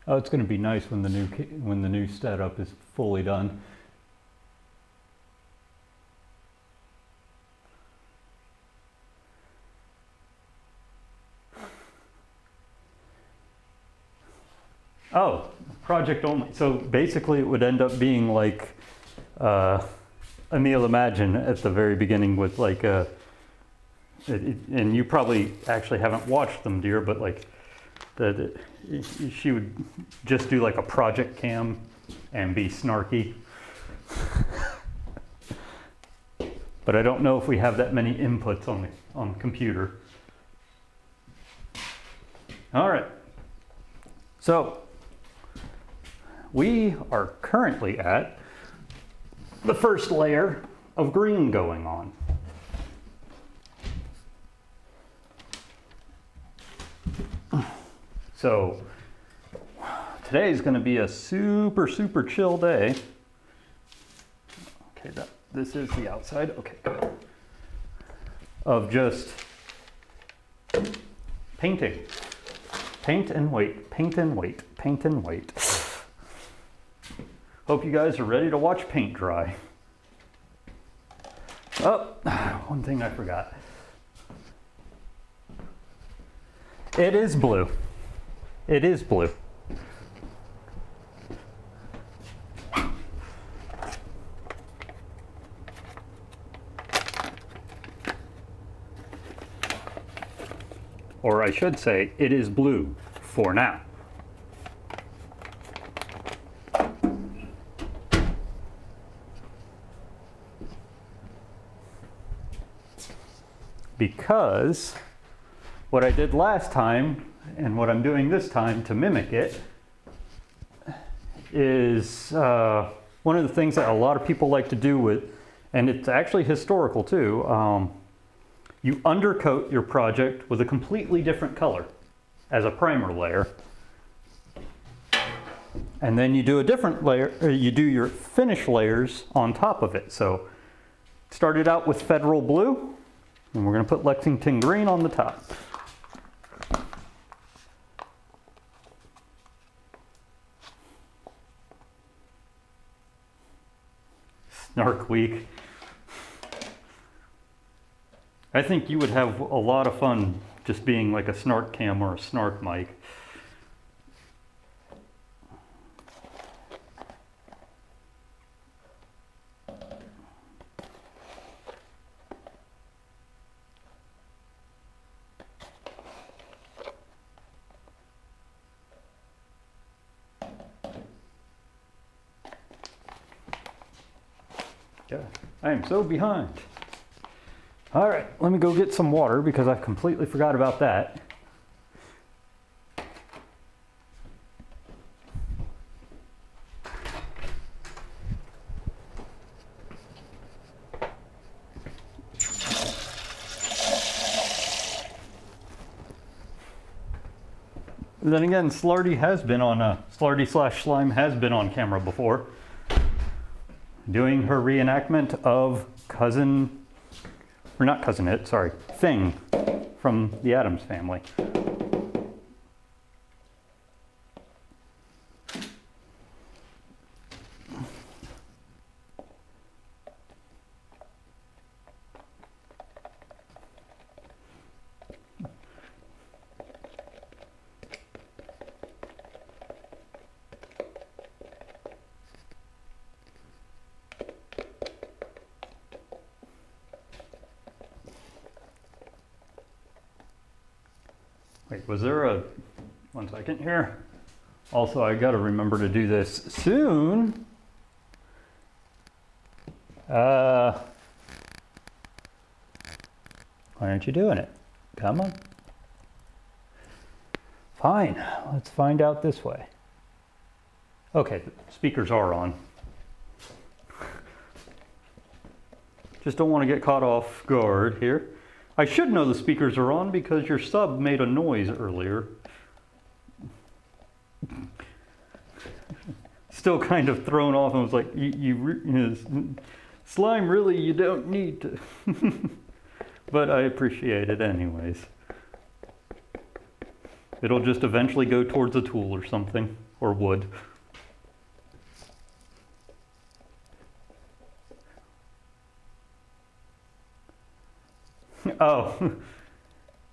Oh, it's going to be nice when the new setup is fully done. Oh, project only. So basically it would end up being like Emil Imagine at the very beginning with like and you probably actually haven't watched them, dear, but like she would just do like a project cam and be snarky. But I don't know if we have that many inputs on the computer. All right. So we are currently at the first layer of green going on. So today is going to be a super, super chill day. Okay, this is the outside. Okay, good. Of just painting. Paint and wait, paint and wait, paint and wait. Hope you guys are ready to watch paint dry. Oh, one thing I forgot. It is blue. It is blue. Or I should say, it is blue for now. Because what I did last time and what I'm doing this time to mimic it is one of the things that a lot of people like to do with, and it's actually historical too, you undercoat your project with a completely different color as a primer layer. And then you do a different layer, or you do your finish layers on top of it. So started out with Federal Blue, and we're going to put Lexington Green on the top. Snark Week. I think you would have a lot of fun just being like a snark cam or a snark mic. Yeah, I am so behind. All right, let me go get some water because I completely forgot about that. And then again, Slarty has been on Slarty/Slime has been on camera before, doing her reenactment of Thing from the Addams Family. Wait, was there a, 1 second here. Also, I gotta remember to do this soon. Why aren't you doing it? Come on. Fine, let's find out this way. Okay, the speakers are on. Just don't want to get caught off guard here. I should know the speakers are on because your sub made a noise earlier. Still kind of thrown off and was like, Slime, really, you don't need to. But I appreciate it anyways. It'll just eventually go towards a tool or something. or wood. Oh,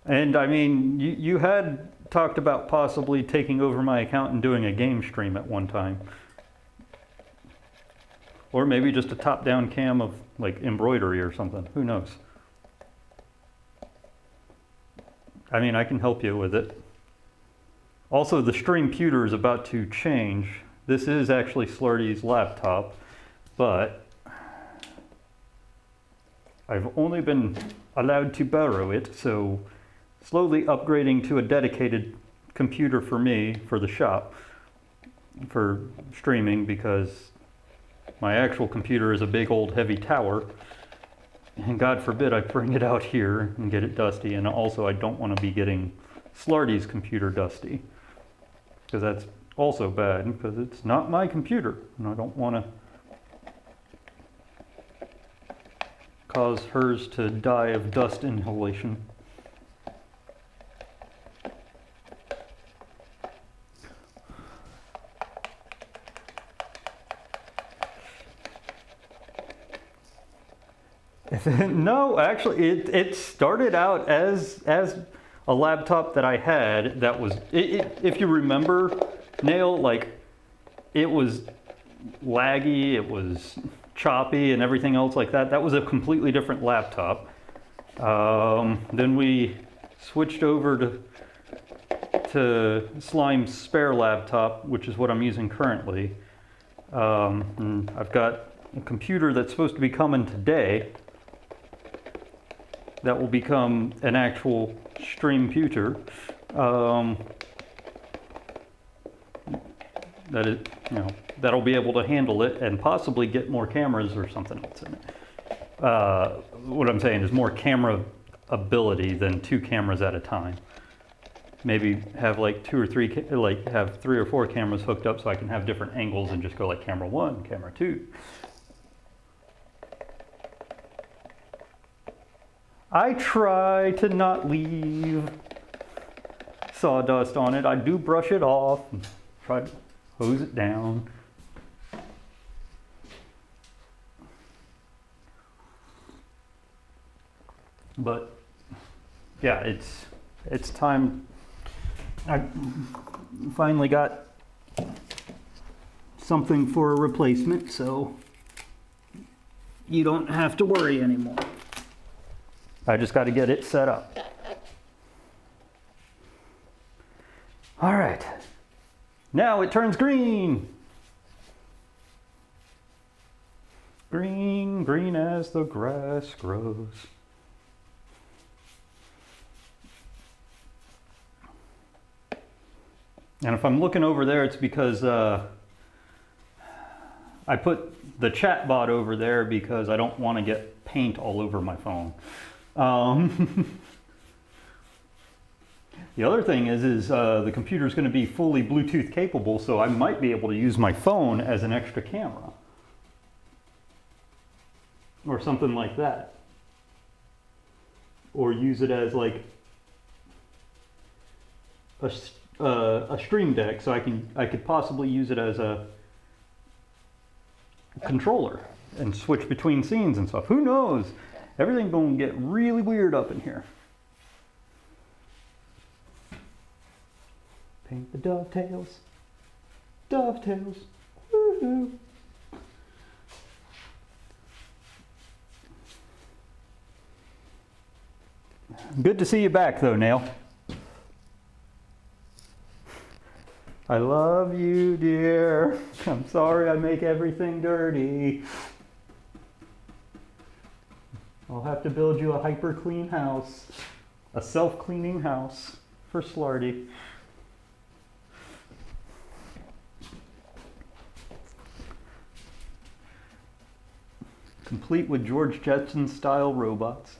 and I mean, you had talked about possibly taking over my account and doing a game stream at one time. Or maybe just a top-down cam of like embroidery or something, who knows? I mean, I can help you with it. Also, the stream computer is about to change. This is actually Slarty's laptop, but I've only been allowed to borrow it, so slowly upgrading to a dedicated computer for me, for the shop, for streaming, because my actual computer is a big old heavy tower, and God forbid I bring it out here and get it dusty, and also I don't want to be getting Slarty's computer dusty, because that's also bad, because it's not my computer, and I don't want to cause hers to die of dust inhalation. No, actually, it started out as a laptop that I had that was, if you remember, Nail, like, it was laggy, it was choppy and everything else like that. That was a completely different laptop. Then we switched over to Slime's spare laptop, which is what I'm using currently. And I've got a computer that's supposed to be coming today that will become an actual stream computer. That is, you know, that'll be able to handle it and possibly get more cameras or something else in it. What I'm saying is more camera ability than 2 cameras at a time. Maybe have like 2 or 3, like have 3 or 4 cameras hooked up so I can have different angles and just go like camera 1, camera 2. I try to not leave sawdust on it. I do brush it off and try to hose it down. But yeah, it's time. I finally got something for a replacement, so you don't have to worry anymore. I just got to get it set up. All right. Now it turns green. Green, green as the grass grows. And if I'm looking over there, it's because I put the chat bot over there because I don't want to get paint all over my phone. The other thing is the computer is going to be fully Bluetooth capable, so I might be able to use my phone as an extra camera. Or something like that. Or use it as like a stream deck, so I could possibly use it as a controller and switch between scenes and stuff. Who knows? Everything's going to get really weird up in here. Paint the dovetails. Dovetails. Woohoo. Good to see you back though, Nail. I love you, dear. I'm sorry I make everything dirty. I'll have to build you a hyper clean house. A self-cleaning house for Slarty. Complete with George Jetson style robots.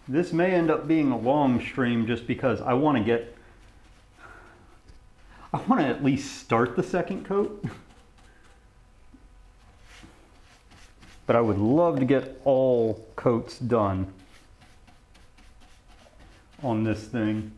This may end up being a long stream just because I want to at least start the second coat. But I would love to get all coats done on this thing.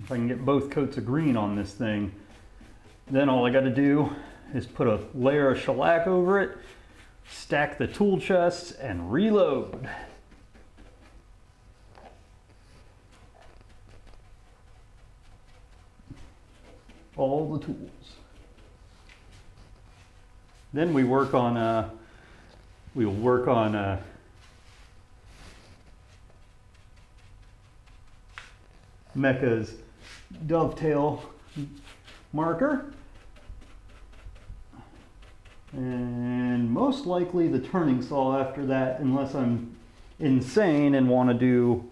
If I can get both coats of green on this thing, then all I got to do is put a layer of shellac over it, stack the tool chests, and reload. All the tools. Then we work on we'll work on Mecha's dovetail marker, and most likely the turning saw after that, unless I'm insane and want to do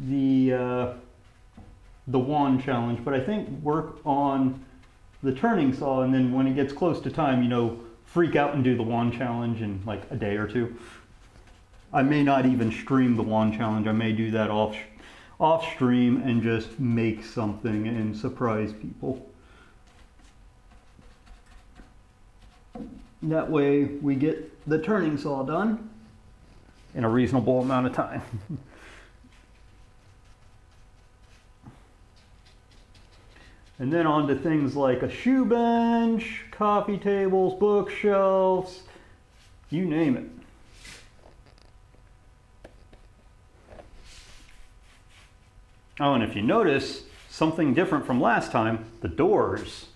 the wand challenge. But I think work on the turning saw, and then when it gets close to time, you know, freak out and do the wand challenge in like a day or two. I may not even stream the wand challenge. I may do that off stream and just make something and surprise people. That way we get the turning saw done in a reasonable amount of time. And then on to things like a shoe bench, coffee tables, bookshelves, you name it. Oh, and if you notice, something different from last time, the doors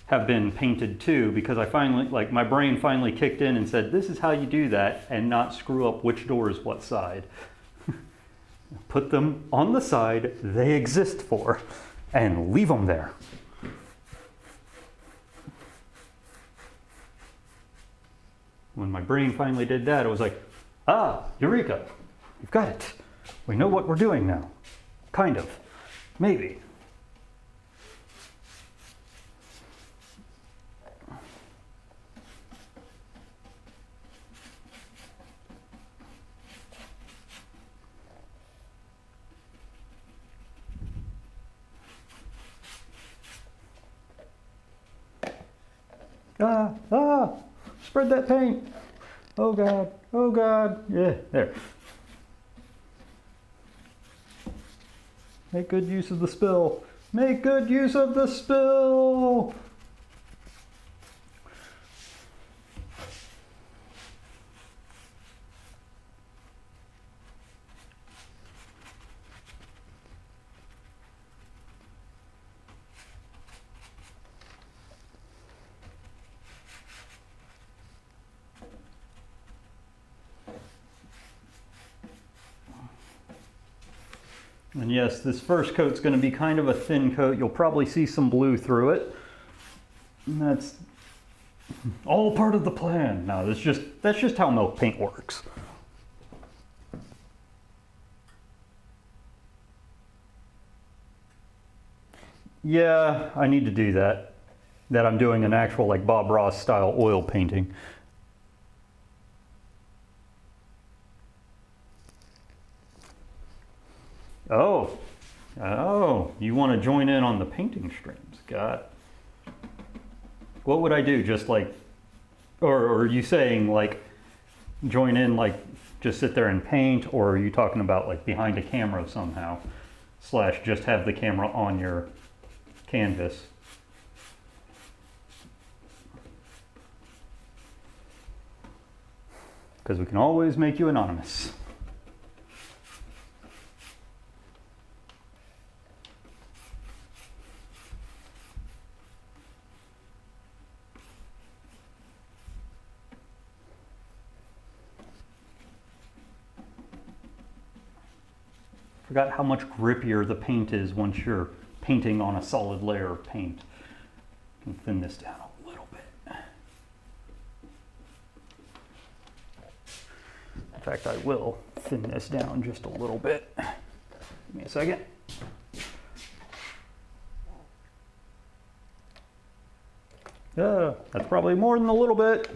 have been painted too, because I finally, like, my brain finally kicked in and said, this is how you do that and not screw up which door is what side. Put them on the side they exist for and leave them there. When my brain finally did that, it was like, ah, eureka, we've got it. We know what we're doing now. Kind of. Maybe. Spread that paint. Oh God, oh God. Yeah, there. Make good use of the spill. Make good use of the spill. And yes, this first coat's going to be kind of a thin coat. You'll probably see some blue through it. And that's all part of the plan. No, that's just how milk paint works. Yeah, I need to do that. That I'm doing an actual like Bob Ross style oil painting. Oh, you want to join in on the painting streams? Got it. What would I do? Just like, or are you saying like join in, like just sit there and paint, or are you talking about like behind a camera somehow, slash just have the camera on your canvas? Because we can always make you anonymous. Forgot how much grippier the paint is once you're painting on a solid layer of paint. I can thin this down a little bit. fact, I will thin this down just a little bit. Give me a second. That's probably more than a little bit.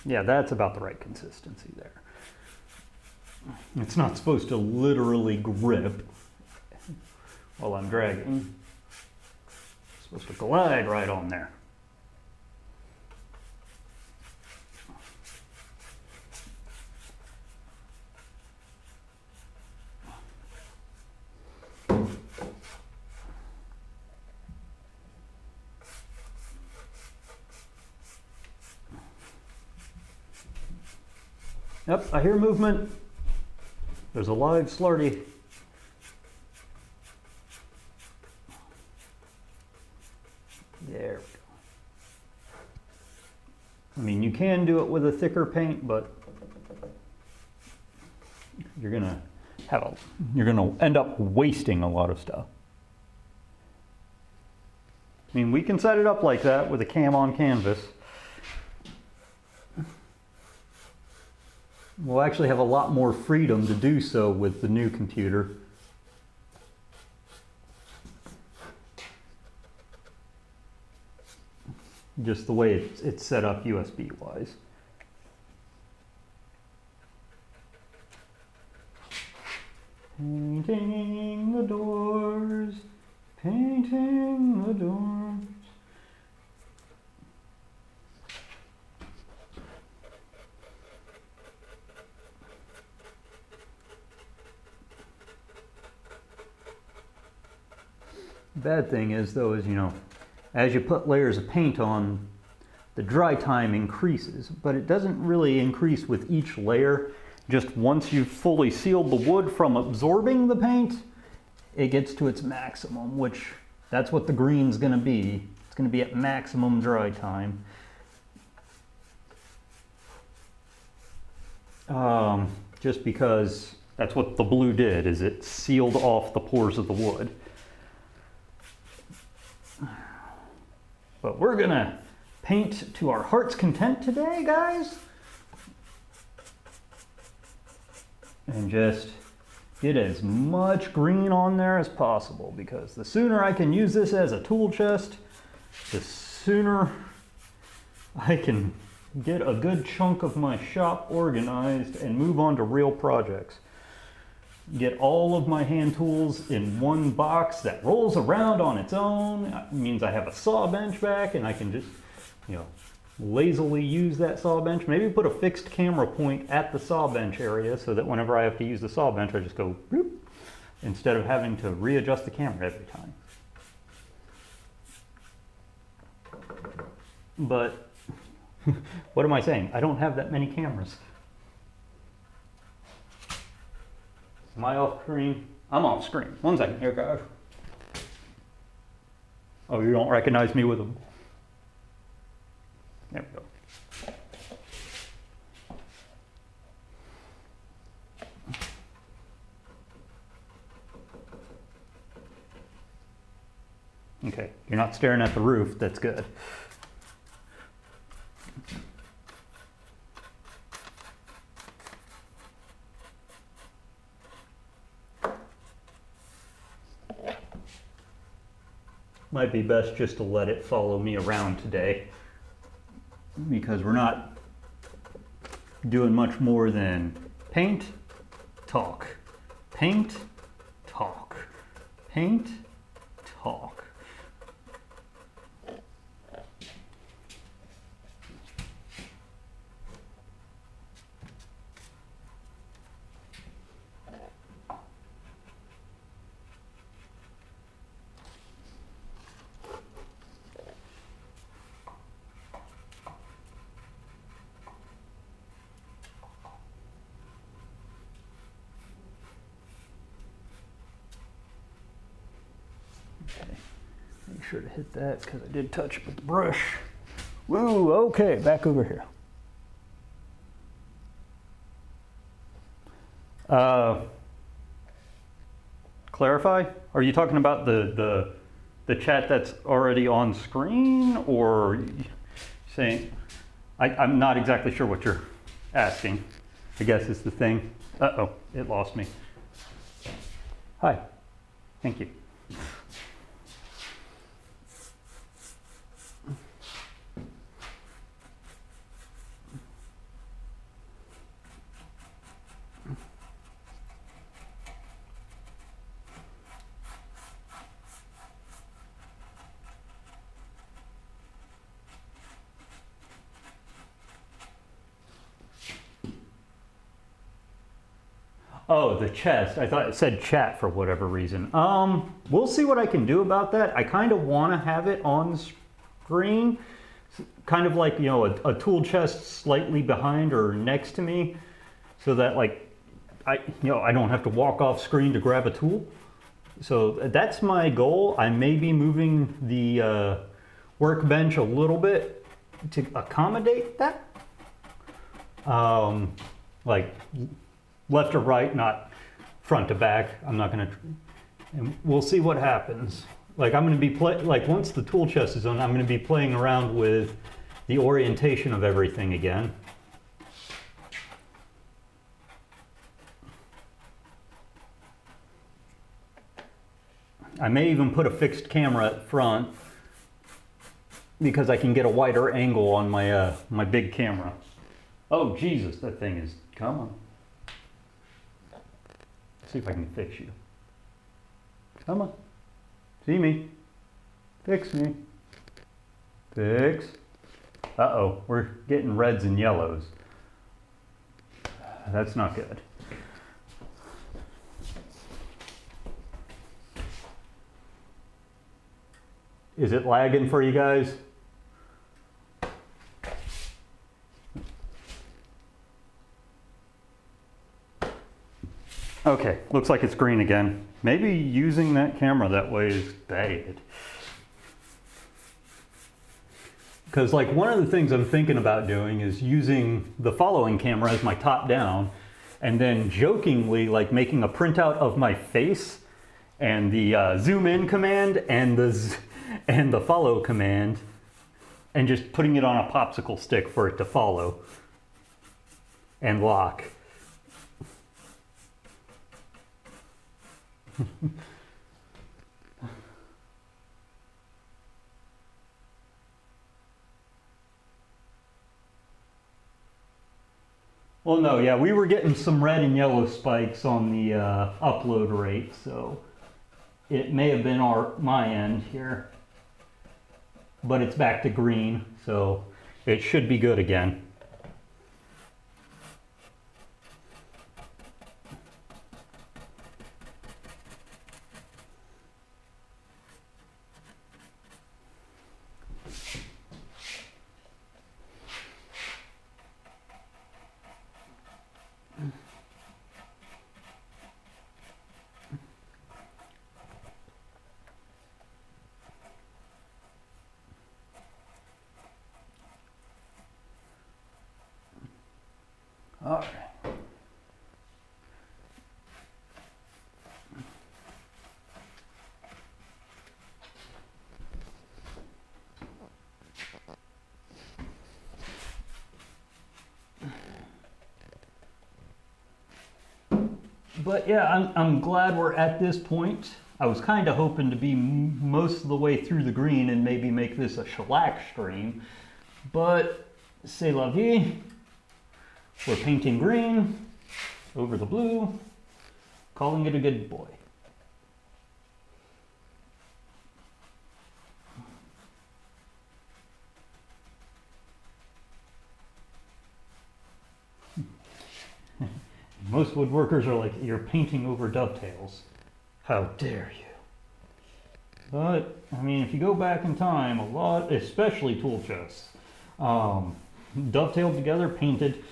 Yeah, that's about the right consistency there. It's not supposed to literally grip while I'm dragging. It's supposed to glide right on there. Yep, I hear movement. There's a live Slarty. There we go. I mean, you can do it with a thicker paint, but you're gonna end up wasting a lot of stuff. I mean, we can set it up like that with a cam on canvas. We'll actually have a lot more freedom to do so with the new computer. Just the way it's set up USB-wise. Painting the doors, painting the doors. Bad thing is though is, you know, as you put layers of paint on, the dry time increases, but it doesn't really increase with each layer. Just once you've fully sealed the wood from absorbing the paint, it gets to its maximum, which that's what the green's gonna be. It's gonna be at maximum dry time. Just because that's what the blue did, is it sealed off the pores of the wood. But we're gonna paint to our heart's content today, guys. And just get as much green on there as possible, because the sooner I can use this as a tool chest, the sooner I can get a good chunk of my shop organized and move on to real projects. Get all of my hand tools in one box that rolls around on its own. It means I have a saw bench back and I can just, you know, lazily use that saw bench. Maybe put a fixed camera point at the saw bench area so that whenever I have to use the saw bench, I just go boop, instead of having to readjust the camera every time. But what am I saying? I don't have that many cameras. Am I off screen? I'm off screen. 1 second here, guys. Oh, you don't recognize me with them? There we go. Okay, you're not staring at the roof. That's good. Might be best just to let it follow me around today, because we're not doing much more than paint, talk, paint, talk, paint, talk. Okay, make sure to hit that because I did touch it with the brush. Woo, okay, back over here. Clarify? Are you talking about the chat that's already on screen, or saying? I'm not exactly sure what you're asking, I guess is the thing. Uh-oh, it lost me. Hi, thank you. Oh, the chest. I thought it said chat for whatever reason. We'll see what I can do about that. I kind of want to have it on screen, kind of like, you know, a tool chest slightly behind or next to me, so that like I don't have to walk off screen to grab a tool. So that's my goal. I may be moving the workbench a little bit to accommodate that. Like left or right, not front to back. I'm not gonna, and we'll see what happens. Like I'm gonna be like once the tool chest is on, I'm gonna be playing around with the orientation of everything again. I may even put a fixed camera at front because I can get a wider angle on my my big camera. Oh Jesus, that thing is, come on. See if I can fix you. Come on. See me. Fix me. Fix. Uh-oh, we're getting reds and yellows. That's not good. Is it lagging for you guys? Okay, looks like it's green again. Maybe using that camera that way is bad. Because like one of the things I'm thinking about doing is using the following camera as my top down, and then jokingly like making a printout of my face and the zoom in command and the follow command, and just putting it on a popsicle stick for it to follow and lock. Well, no, yeah, we were getting some red and yellow spikes on the upload rate, so it may have been my end here, but it's back to green, so it should be good again. All right. But yeah, I'm glad we're at this point. I was kind of hoping to be most of the way through the green and maybe make this a shellac stream, but c'est la vie. We're painting green over the blue, calling it a good boy. Most woodworkers are like, you're painting over dovetails. How dare you? But, I mean, if you go back in time, a lot, especially tool chests, dovetailed together, painted.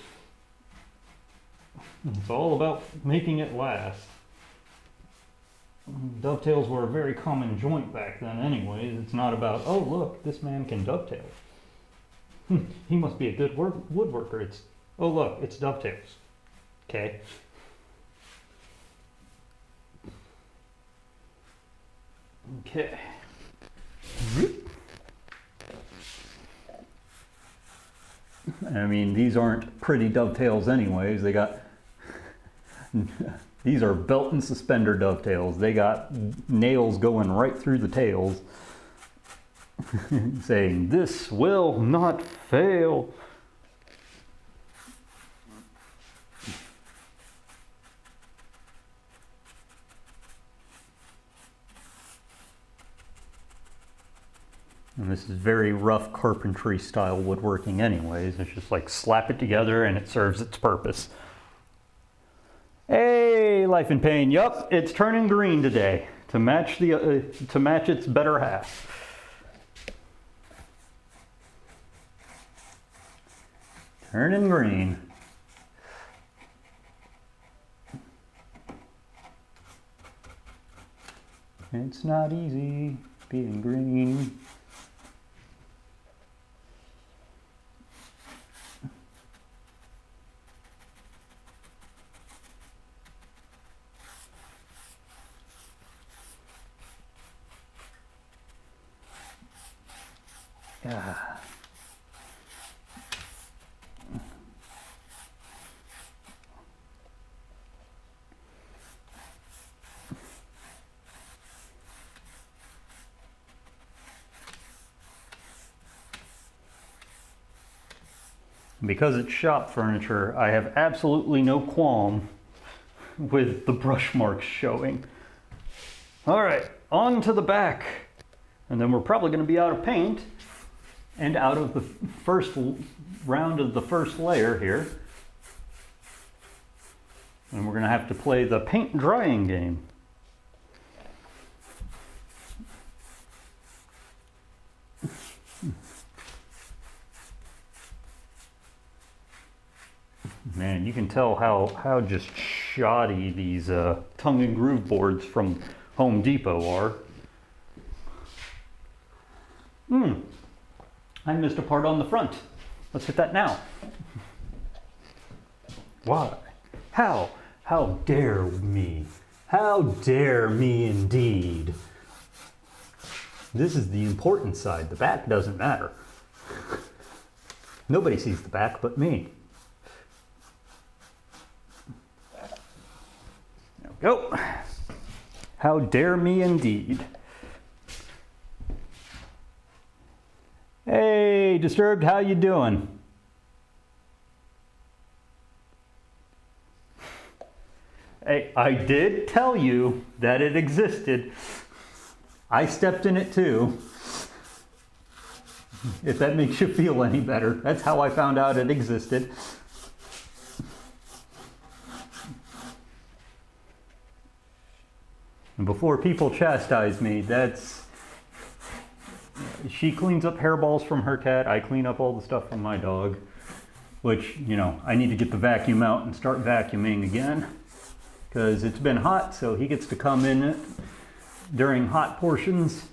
It's all about making it last. Dovetails were a very common joint back then anyways. It's not about, oh look, this man can dovetail. He must be a good woodworker. Oh look, it's dovetails. Okay. Okay. I mean, these aren't pretty dovetails anyways. They got, these are belt and suspender dovetails. They got nails going right through the tails. Saying, this will not fail. And this is very rough carpentry style woodworking anyways. It's just like slap it together and it serves its purpose. Hey, Life in Pain. Yup, it's turning green today to match its better half. Turning green. It's not easy being green. Yeah. Because it's shop furniture, I have absolutely no qualm with the brush marks showing. All right, on to the back. And then we're probably going to be out of paint and out of the first round of the first layer here. And we're going to have to play the paint drying game. Man, you can tell how just shoddy these tongue and groove boards from Home Depot are. I missed a part on the front. Let's hit that now. Why? How? How dare me? How dare me indeed? This is the important side. The back doesn't matter. Nobody sees the back but me. There we go. How dare me indeed. Hey, Disturbed, how you doing? Hey, I did tell you that it existed. I stepped in it too. If that makes you feel any better. That's how I found out it existed. And before people chastise me, she cleans up hairballs from her cat. I clean up all the stuff from my dog. Which, you know, I need to get the vacuum out and start vacuuming again. Because it's been hot, so he gets to come in it during hot portions.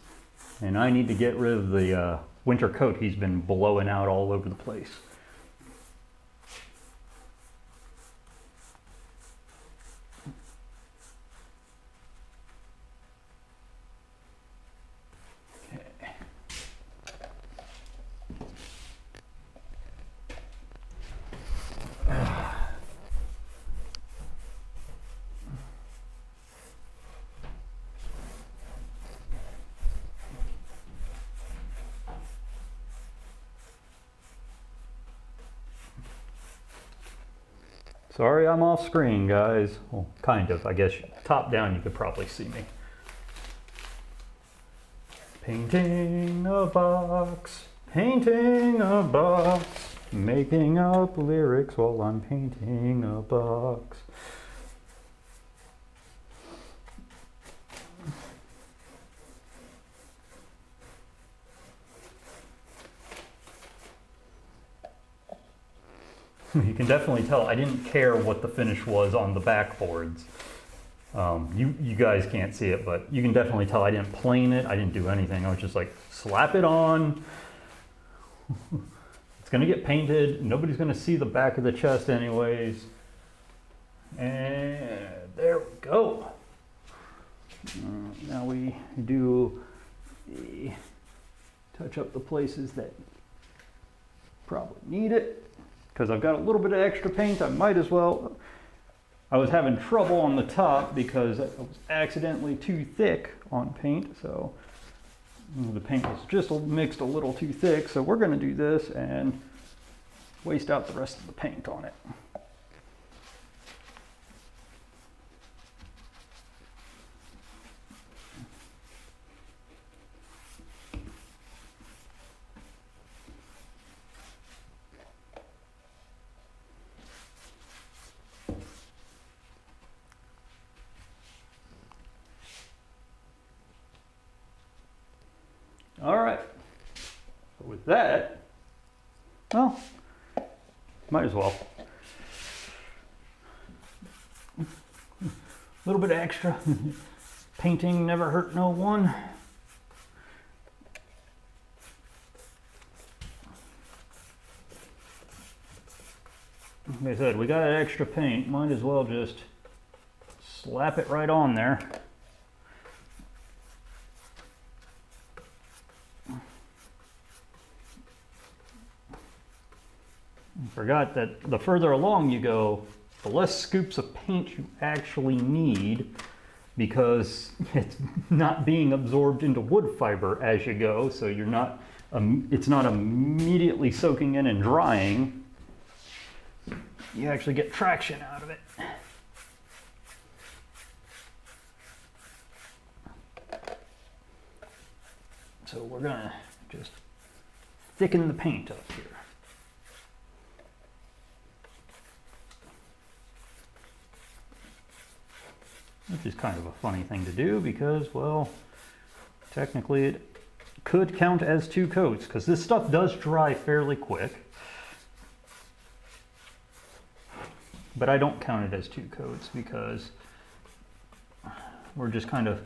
And I need to get rid of the winter coat he's been blowing out all over the place. Sorry I'm off screen, guys. Well, kind of. I guess top down you could probably see me. Painting a box, painting a box, making up lyrics while I'm painting a box. You can definitely tell I didn't care what the finish was on the backboards. You guys can't see it, but you can definitely tell I didn't plane it. I didn't do anything. I was just like, slap it on. It's going to get painted. Nobody's going to see the back of the chest anyways. And there we go. Now we do touch up the places that probably need it. Because I've got a little bit of extra paint, I might as well. I was having trouble on the top because I was accidentally too thick on paint. So the paint was just mixed a little too thick. So we're going to do this and waste out the rest of the paint on it. All right, so with that, well, might as well. A little bit extra. Painting never hurt no one. Like I said, we got extra paint, might as well just slap it right on there. Forgot that the further along you go, the less scoops of paint you actually need because it's not being absorbed into wood fiber as you go, so you're not, it's not immediately soaking in and drying. You actually get traction out of it. So we're gonna just thicken the paint up here. Which is kind of a funny thing to do because, well, technically it could count as 2 coats because this stuff does dry fairly quick. But I don't count it as 2 coats because we're just kind of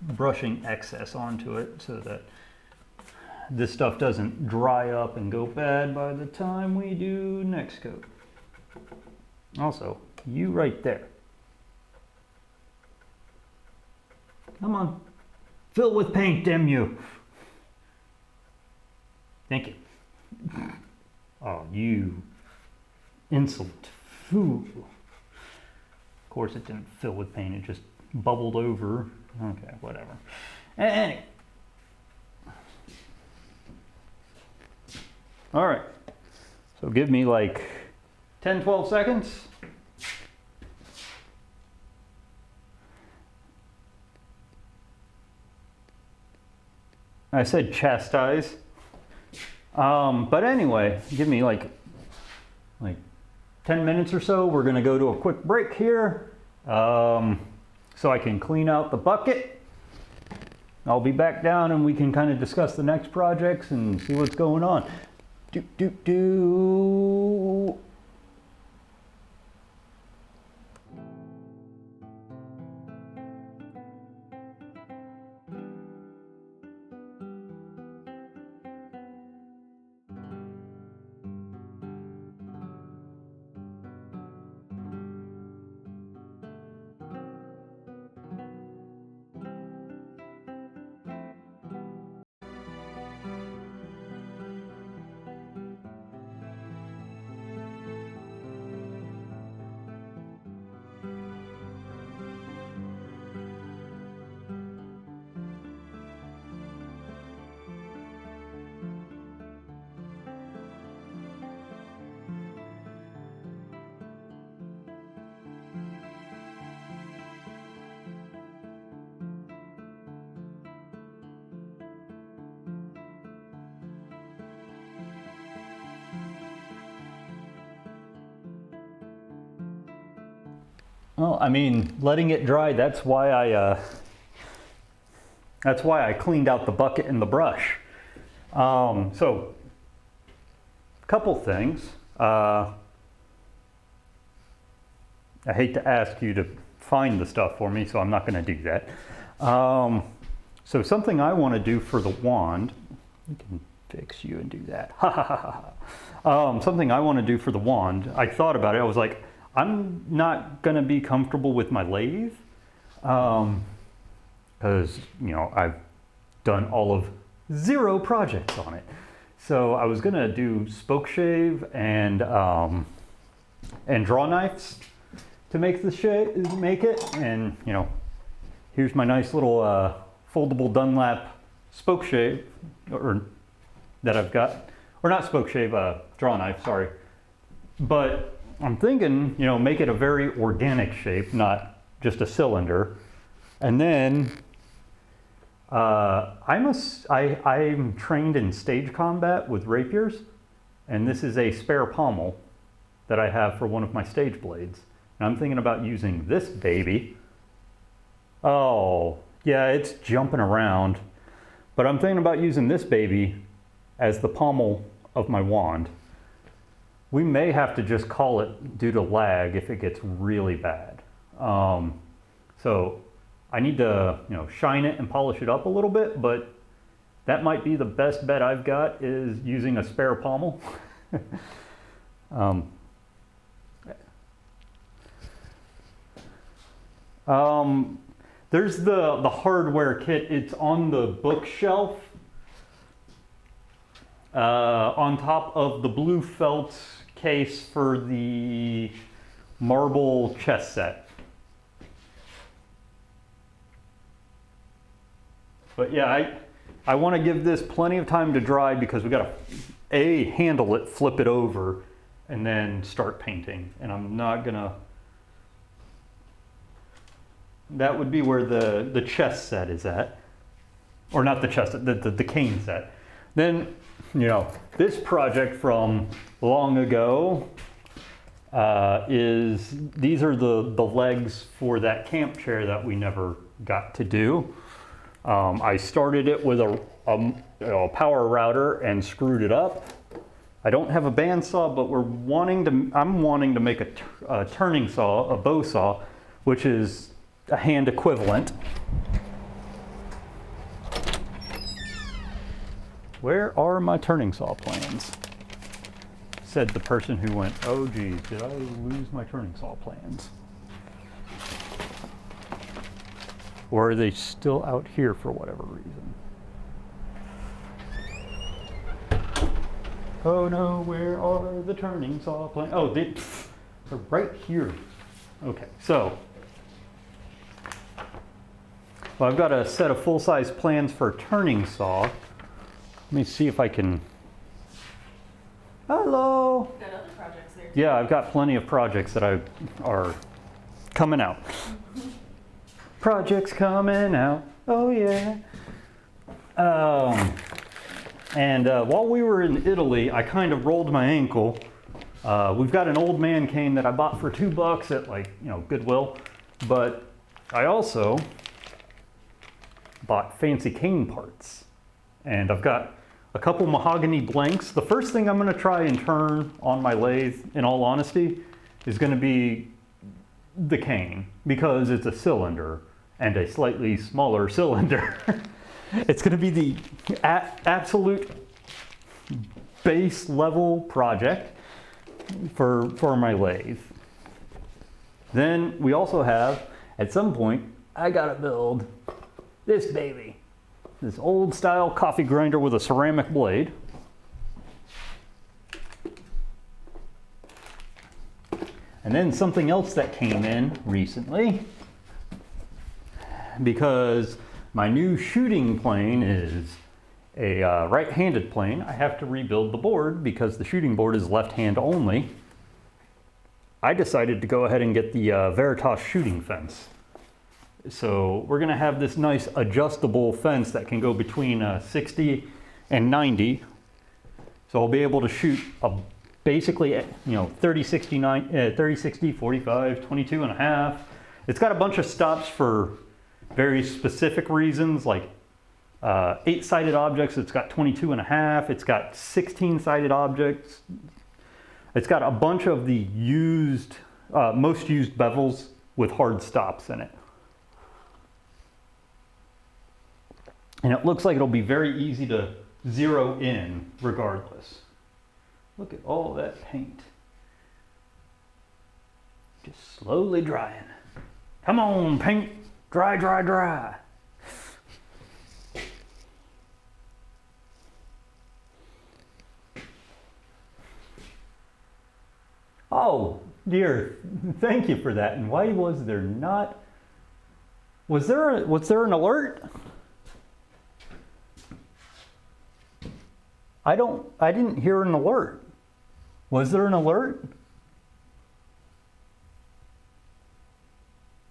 brushing excess onto it so that this stuff doesn't dry up and go bad by the time we do next coat. Also, you right there. Come on, fill with paint, damn you. Thank you. Oh, you insolent fool. Of course it didn't fill with paint, it just bubbled over. Okay, whatever. Anyway. All right, so give me like 10, 12 seconds. I said chastise. But anyway, give me like 10 minutes or so. We're gonna go to a quick break here so I can clean out the bucket. I'll be back down and we can kind of discuss the next projects and see what's going on. Well, I mean, letting it dry, that's why I cleaned out the bucket and the brush. So, a couple things. I hate to ask you to find the stuff for me, so I'm not going to do that. So something I want to do for the wand, you can fix you and do that. Ha ha ha ha. Something I want to do for the wand, I thought about it. I was like, I'm not going to be comfortable with my lathe because, you know, I've done all of 0 projects on it. So I was going to do spoke shave and draw knives to make it. And, you know, here's my nice little foldable Dunlap spoke shave, or that I've got, or not spoke shave, draw knife, sorry. But I'm thinking, you know, make it a very organic shape, not just a cylinder. And then I'm trained in stage combat with rapiers, and this is a spare pommel that I have for one of my stage blades. And I'm thinking about using this baby. Oh, yeah, it's jumping around. But I'm thinking about using this baby as the pommel of my wand. We may have to just call it due to lag if it gets really bad. So I need to, you know, shine it and polish it up a little bit, but that might be the best bet I've got, is using a spare pommel. There's the hardware kit. It's on the bookshelf on top of the blue felt case for the marble chess set. But yeah, I want to give this plenty of time to dry because we got to handle it, flip it over, and then start painting. And I'm not gonna. That would be where the chess set is at, or not the chess, the cane set. Then, you know, this project from long ago these are the legs for that camp chair that we never got to do. I started it with a power router and screwed it up. I don't have a bandsaw, but I'm wanting to make a turning saw, a bow saw, which is a hand equivalent. Where are my turning saw plans? Said the person who went, oh geez, did I lose my turning saw plans? Or are they still out here for whatever reason? Oh no, where are the turning saw plans? Oh, they're right here. Okay, so. Well, I've got a set of full-size plans for a turning saw. Let me see if I can. Hello. You've got other projects there too. Yeah, I've got plenty of projects that are coming out. Projects coming out. Oh yeah. And while we were in Italy, I kind of rolled my ankle. We've got an old man cane that I bought for $2 at, like, you know, Goodwill, but I also bought fancy cane parts, and I've got a couple mahogany blanks. The first thing I'm going to try and turn on my lathe, in all honesty, is going to be the cane, because it's a cylinder and a slightly smaller cylinder. It's going to be the absolute base level project for my lathe. Then we also have, at some point, I got to build this baby. This old style coffee grinder with a ceramic blade. And then something else that came in recently, because my new shooting plane is a right-handed plane. I have to rebuild the board because the shooting board is left-hand only. I decided to go ahead and get the Veritas shooting fence. So we're gonna have this nice adjustable fence that can go between 60 and 90. So I'll be able to shoot basically, you know, 30, 60, 45, 22 and a half. It's got a bunch of stops for very specific reasons, like 8-sided objects. It's got 22 and a half. It's got 16-sided objects. It's got a bunch of the most used bevels with hard stops in it. And it looks like it'll be very easy to zero in regardless. Look at all that paint. Just slowly drying. Come on, paint. Dry, dry, dry. Oh, dear. Thank you for that. And why was there not... Was there an alert? I didn't hear an alert. Was there an alert?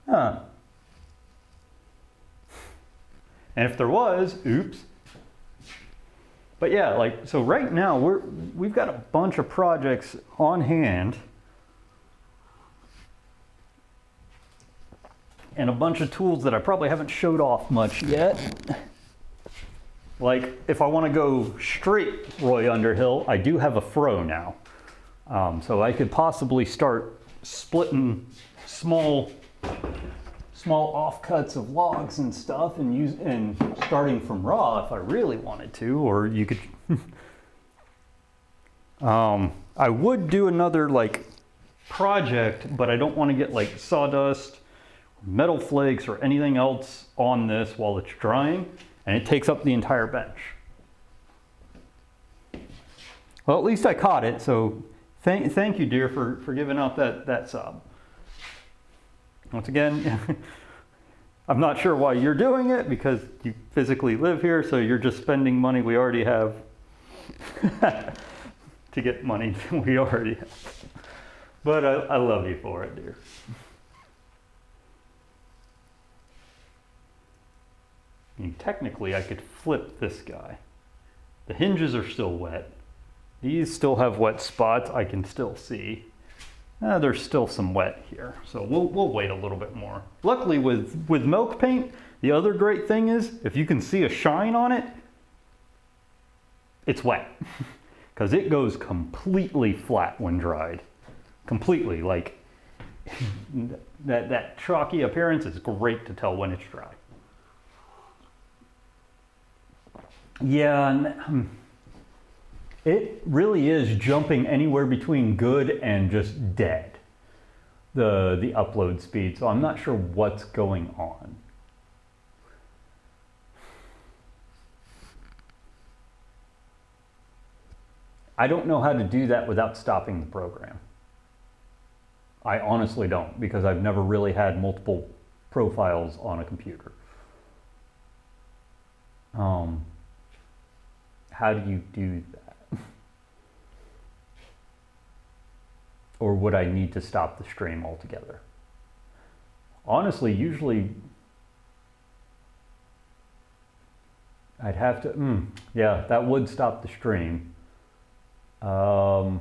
Huh. And if there was, oops. But yeah, like, so right now we've got a bunch of projects on hand and a bunch of tools that I probably haven't showed off much yet. Like, if I want to go straight Roy Underhill, I do have a fro now. So I could possibly start splitting small offcuts of logs and stuff and starting from raw if I really wanted to, or you could. I would do another like project, but I don't want to get like sawdust, metal flakes, or anything else on this while it's drying, and it takes up the entire bench. Well, at least I caught it, so thank you, dear, for giving out that sub. Once again, I'm not sure why you're doing it, because you physically live here, so you're just spending money we already have to get money we already have. But I love you for it, dear. I mean, technically, I could flip this guy. The hinges are still wet. These still have wet spots I can still see. There's still some wet here, so we'll wait a little bit more. Luckily with milk paint, the other great thing is if you can see a shine on it, it's wet. Because it goes completely flat when dried. Completely, like that chalky appearance is great to tell when it's dry. Yeah, and it really is jumping anywhere between good and just dead, the upload speed, so I'm not sure what's going on. I don't know how to do that without stopping the program. I honestly don't, because I've never really had multiple profiles on a computer. How do you do that? Or would I need to stop the stream altogether? Honestly, usually I'd have to, yeah, that would stop the stream. I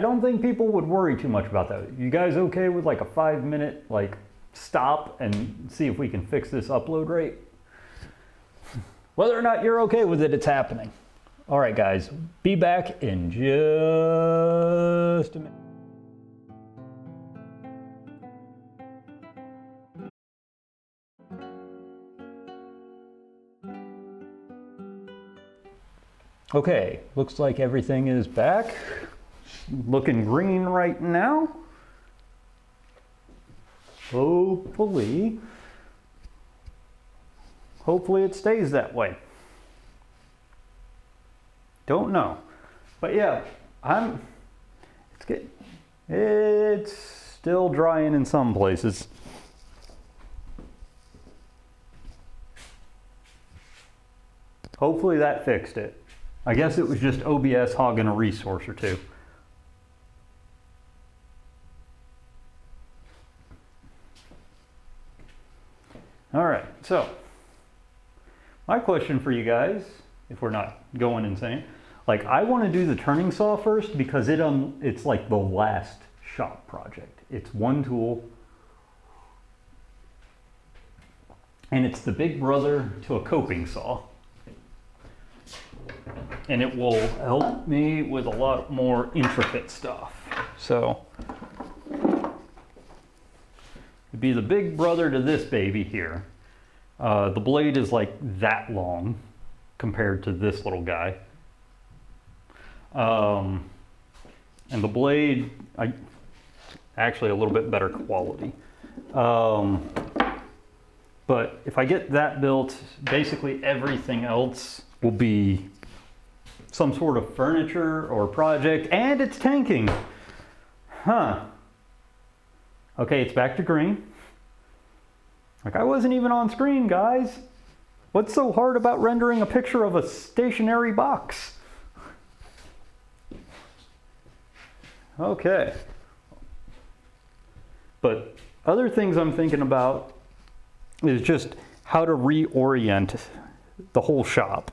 don't think people would worry too much about that. You guys okay with like a 5-minute like stop and see if we can fix this upload rate? Whether or not you're okay with it, it's happening. All right, guys, be back in just a minute. Okay, looks like everything is back. Looking green right now. Hopefully it stays that way. Don't know. But yeah, it's still drying in some places. Hopefully that fixed it. I guess it was just OBS hogging a resource or two. All right, so my question for you guys, if we're not going insane, like I want to do the turning saw first because it's like the last shop project. It's one tool, and it's the big brother to a coping saw. And it will help me with a lot more intricate stuff. So, it'd be the big brother to this baby here. The blade is like that long. compared to this little guy. And the blade, actually a little bit better quality. But if I get that built, basically everything else will be some sort of furniture or project, and it's tanking. Huh. Okay, it's back to green. Like, I wasn't even on screen, guys. What's so hard about rendering a picture of a stationary box? Okay. But other things I'm thinking about is just how to reorient the whole shop.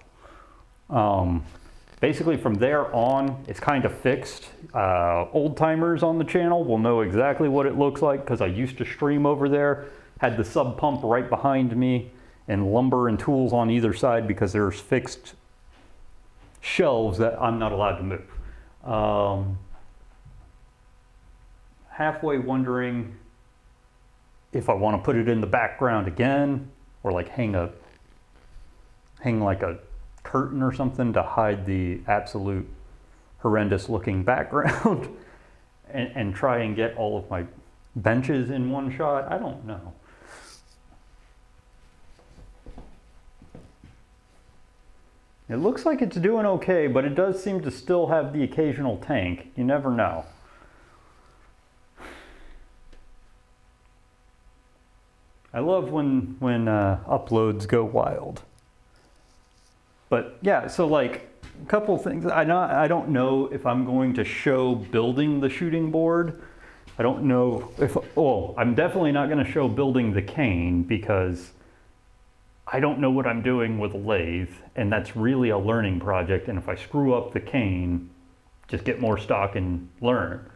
Basically from there on, it's kind of fixed. Old timers on the channel will know exactly what it looks like because I used to stream over there, had the sub pump right behind me and lumber and tools on either side because there's fixed shelves that I'm not allowed to move. Halfway wondering if I want to put it in the background again or like hang like a curtain or something to hide the absolute horrendous looking background and try and get all of my benches in one shot. I don't know. It looks like it's doing okay, but it does seem to still have the occasional tank. You never know. I love when uploads go wild. But yeah, so like a couple things. I don't know if I'm going to show building the shooting board. I don't know if, I'm definitely not going to show building the cane because I don't know what I'm doing with a lathe, and that's really a learning project. And if I screw up the cane, just get more stock and learn.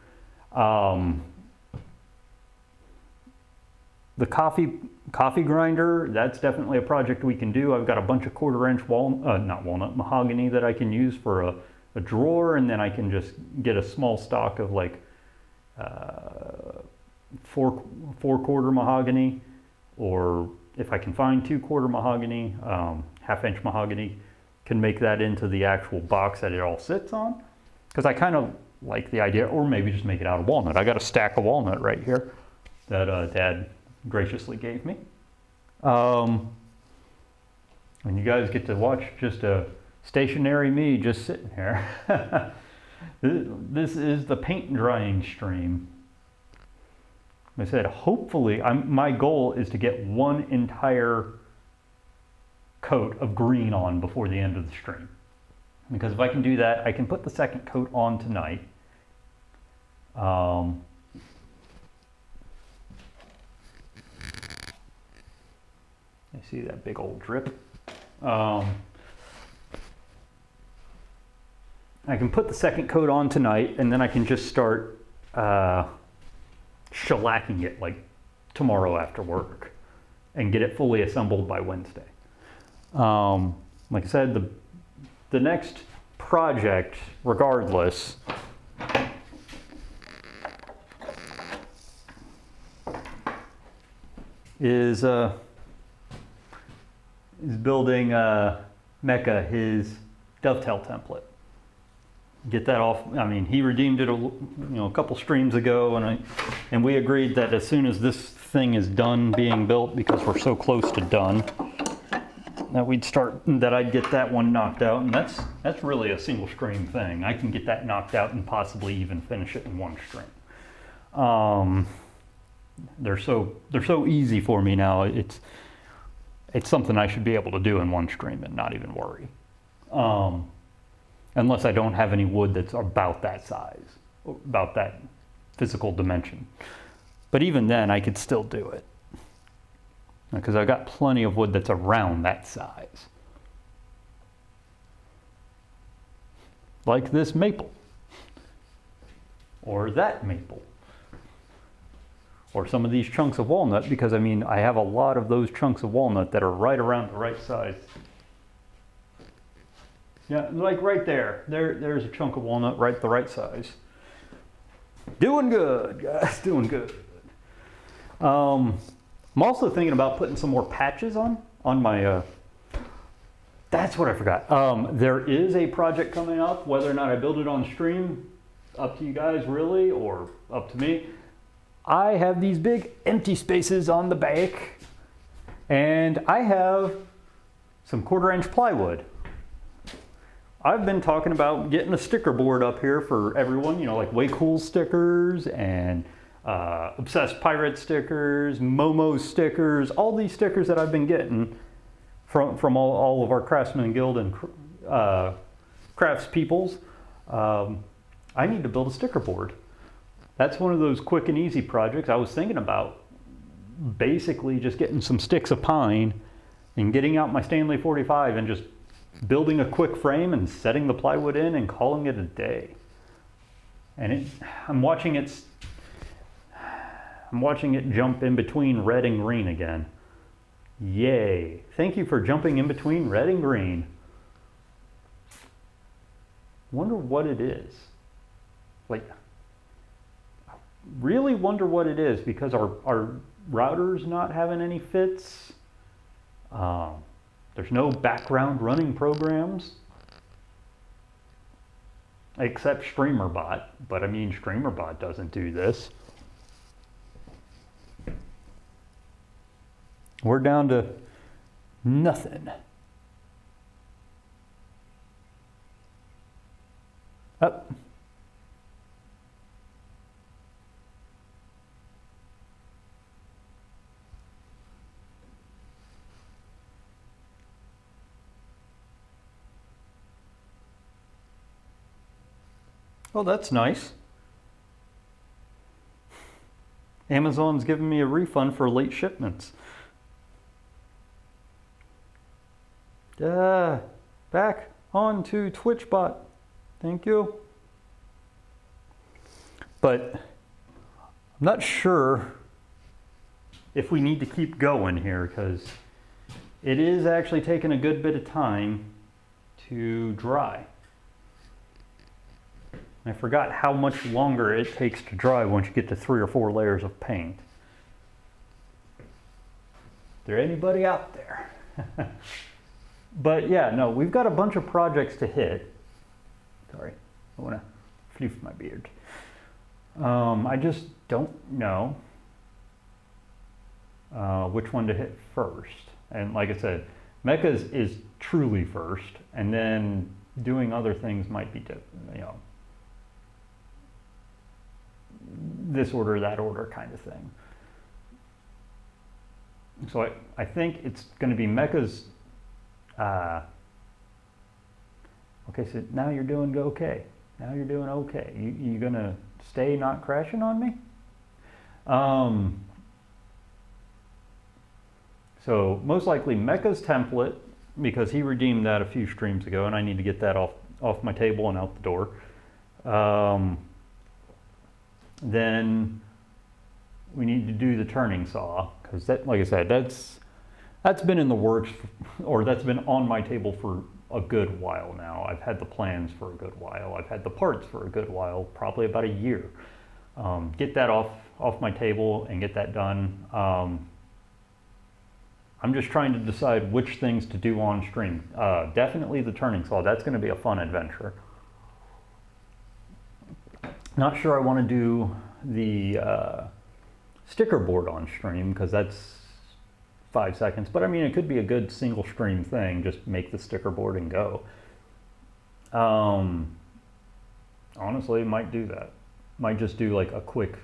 The coffee grinder, that's definitely a project we can do. I've got a bunch of 1/4 inch mahogany that I can use for a drawer, and then I can just get a small stock of like 4/4 mahogany, or if I can find 2/4 mahogany, 1/2 inch mahogany, can make that into the actual box that it all sits on. Because I kind of like the idea, or maybe just make it out of walnut. I got a stack of walnut right here that Dad graciously gave me. And you guys get to watch just a stationary me just sitting here. This is the paint drying stream. Like I said, hopefully, my goal is to get one entire coat of green on before the end of the stream. Because if I can do that, I can put the second coat on tonight. You see that big old drip? I can put the second coat on tonight, and then I can just start shellacking it like tomorrow after work and get it fully assembled by Wednesday. Like I said, the next project, regardless, is building Mecca his dovetail template. Get that off. I mean, he redeemed it a couple streams ago, and we agreed that as soon as this thing is done being built, because we're so close to done, that I'd get that one knocked out, and that's really a single stream thing. I can get that knocked out and possibly even finish it in one stream. They're so easy for me now. It's something I should be able to do in one stream and not even worry. Unless I don't have any wood that's about that size, about that physical dimension. But even then, I could still do it. Because I've got plenty of wood that's around that size. Like this maple. Or that maple. Or some of these chunks of walnut, because I mean, I have a lot of those chunks of walnut that are right around the right size. Yeah, like right there. There's a chunk of walnut right the right size. Doing good, guys, doing good. I'm also thinking about putting some more patches on my That's what I forgot. There is a project coming up. Whether or not I build it on stream, up to you guys really, or up to me. I have these big empty spaces on the back, and I have some 1/4-inch plywood. I've been talking about getting a sticker board up here for everyone, you know, like Way Cool stickers and Obsessed Pirate stickers, Momo stickers, all these stickers that I've been getting from all of our Craftsman Guild and crafts peoples. I need to build a sticker board. That's one of those quick and easy projects. I was thinking about basically just getting some sticks of pine and getting out my Stanley 45 and just building a quick frame and setting the plywood in and calling it a day. And I'm watching it jump in between red and green again. Yay. Thank you for jumping in between red and green. Wonder what it is. Like, I really wonder what it is, because our router's not having any fits. There's no background running programs except StreamerBot, but I mean StreamerBot doesn't do this. We're down to nothing. Up. Oh, that's nice. Amazon's giving me a refund for late shipments. Back on to TwitchBot. Thank you. But I'm not sure if we need to keep going here, because it is actually taking a good bit of time to dry. I forgot how much longer it takes to dry once you get to 3 or 4 layers of paint. Is there anybody out there? But yeah, no, we've got a bunch of projects to hit. Sorry, I want to floof my beard. I just don't know which one to hit first. And like I said, Mechas is truly first, and then doing other things might be different, you know, this order, that order kind of thing. So I think it's going to be Mechas. Okay, so now you're doing okay. Now you're doing okay. You gonna stay not crashing on me? So most likely Mecha's template, because he redeemed that a few streams ago, and I need to get that off my table and out the door. Then we need to do the turning saw, because that, like I said, that's been in the works, or that's been on my table for a good while now. I've had the plans for a good while. I've had the parts for a good while, probably about a year. Get that off my table and get that done. I'm just trying to decide which things to do on stream. Definitely the turning saw. That's going to be a fun adventure. Not sure I want to do the sticker board on stream, because that's 5 seconds, but I mean, it could be a good single stream thing. Just make the sticker board and go. Honestly, might do that. Might just do like a quick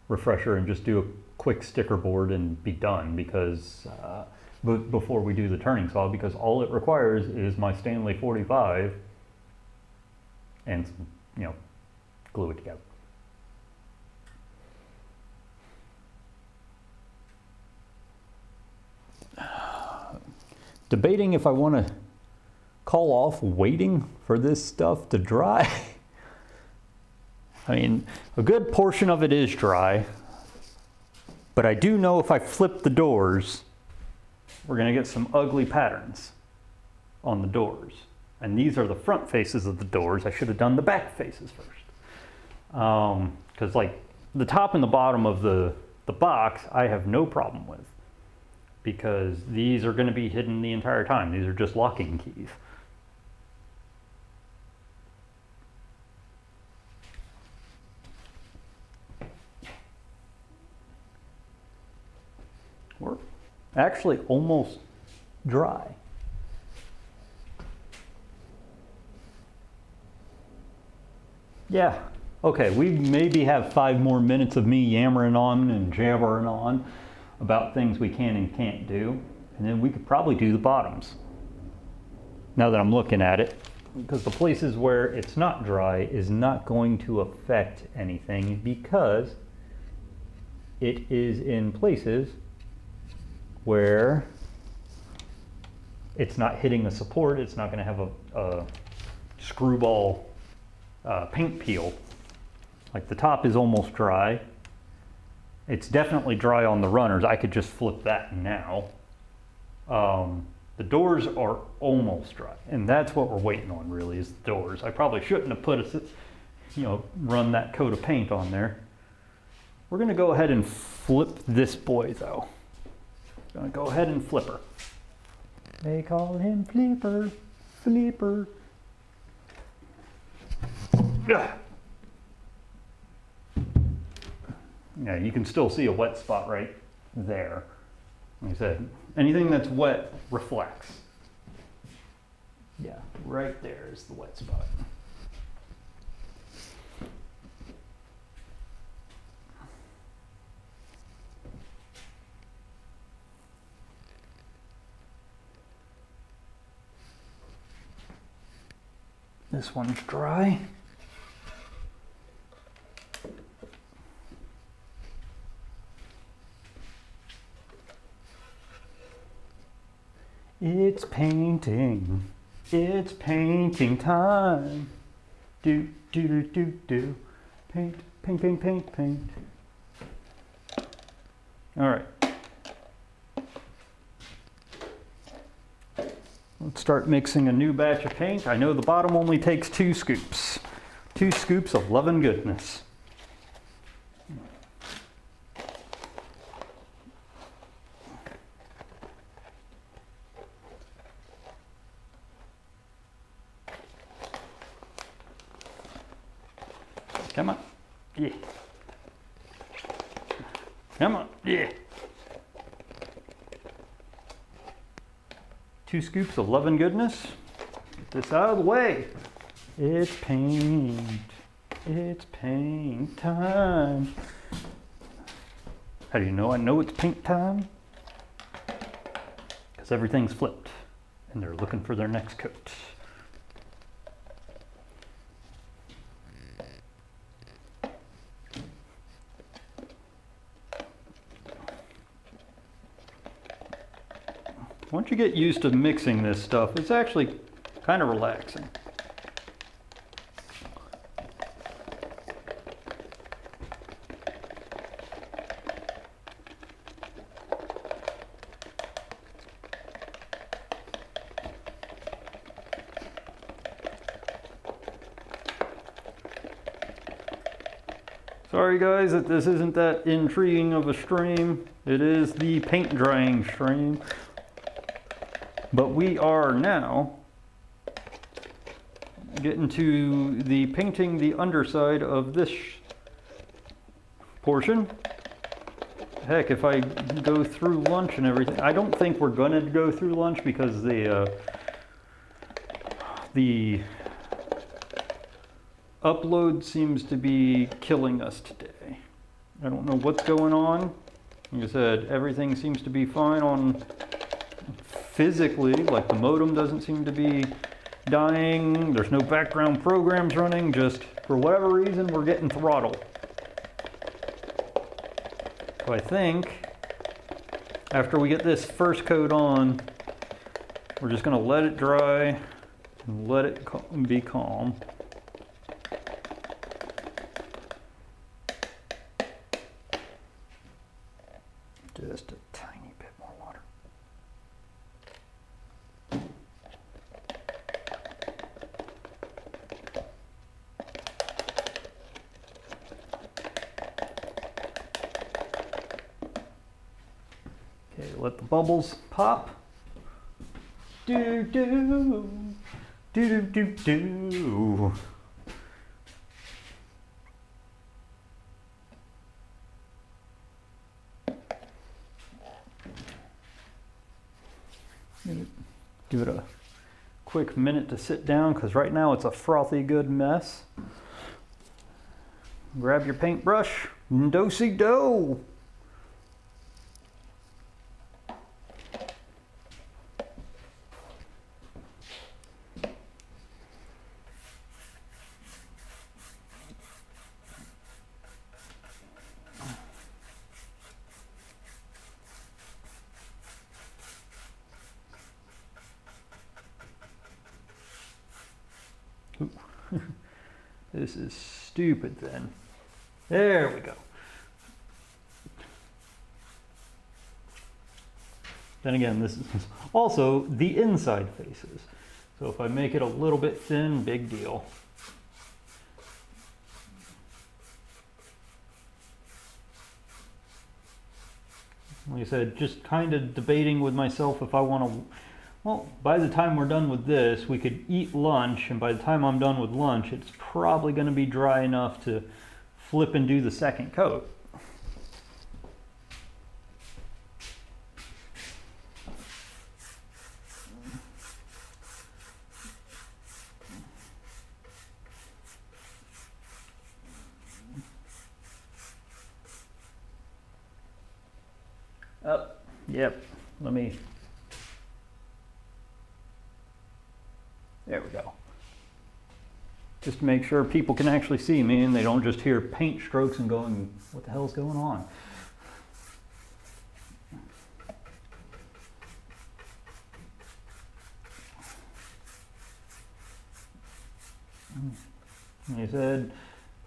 refresher and just do a quick sticker board and be done, because before we do the turning saw, because all it requires is my Stanley 45 and some, you know, glue it together. Debating if I want to call off waiting for this stuff to dry. I mean, a good portion of it is dry, but I do know if I flip the doors, we're going to get some ugly patterns on the doors. And these are the front faces of the doors. I should have done the back faces first. Because like the top and the bottom of the box, I have no problem with, because these are going to be hidden the entire time. These are just locking keys. We're actually almost dry. Yeah, okay, we maybe have 5 more minutes of me yammering on and jabbering on about things we can and can't do, and then we could probably do the bottoms. Now that I'm looking at it, because the places where it's not dry is not going to affect anything because it is in places where it's not hitting the support. It's not going to have a screwball paint peel. Like the top is almost dry. It's definitely dry on the runners. I could just flip that now. The doors are almost dry, and that's what we're waiting on really, is the doors. I probably shouldn't have put run that coat of paint on there. We're gonna go ahead and flip this boy though. Gonna go ahead and flip her. They call him Flipper, Flipper. Yeah, you can still see a wet spot right there. Like I said, anything that's wet reflects. Yeah, right there is the wet spot. This one's dry. It's painting. It's painting time. Do, do, do, do, do. Paint, paint, paint, paint, paint. All right. Let's start mixing a new batch of paint. I know the bottom only takes 2 scoops. 2 scoops of loving goodness. Come on. Yeah. Come on. Yeah. 2 scoops of loving goodness. Get this out of the way. It's paint. It's paint time. How do you know I know it's paint time? Because everything's flipped and they're looking for their next coat. Once you get used to mixing this stuff, it's actually kind of relaxing. Sorry guys that this isn't that intriguing of a stream. It is the paint drying stream. But we are now getting to the painting the underside of this portion. Heck, if I go through lunch and everything, I don't think we're gonna go through lunch because the upload seems to be killing us today. I don't know what's going on. Like I said, everything seems to be fine on physically, like the modem doesn't seem to be dying. There's no background programs running, just for whatever reason we're getting throttled. So I think after we get this first coat on, we're just gonna let it dry and let it be calm. Just a tiny bit more water. Okay, let the bubbles pop. Do do do do do do. Give it a quick minute to sit down because right now it's a frothy good mess. Grab your paintbrush, do-si-do. This is stupid then. There we go. Then again, this is also the inside faces. So if I make it a little bit thin, big deal. Like I said, just kind of debating with myself if I want to. Well, by the time we're done with this, we could eat lunch, and by the time I'm done with lunch, it's probably going to be dry enough to flip and do the second coat. Oh, yep, let me. There we go. Just to make sure people can actually see me and they don't just hear paint strokes and going, what the hell's going on? Like I said,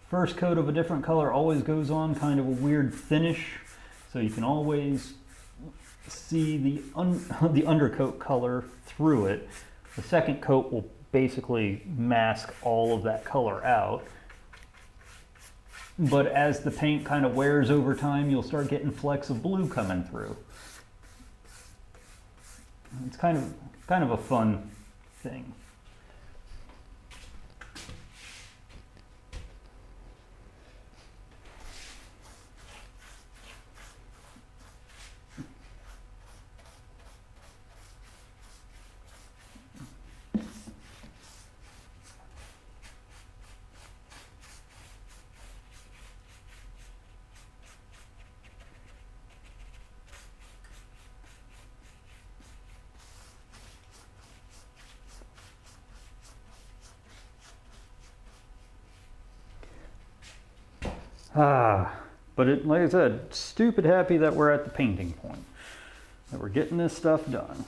first coat of a different color always goes on kind of a weird finish, so you can always see the undercoat color through it. The second coat will basically mask all of that color out. But as the paint kind of wears over time, you'll start getting flecks of blue coming through. It's kind of a fun thing. But like I said, stupid happy that we're at the painting point, that we're getting this stuff done.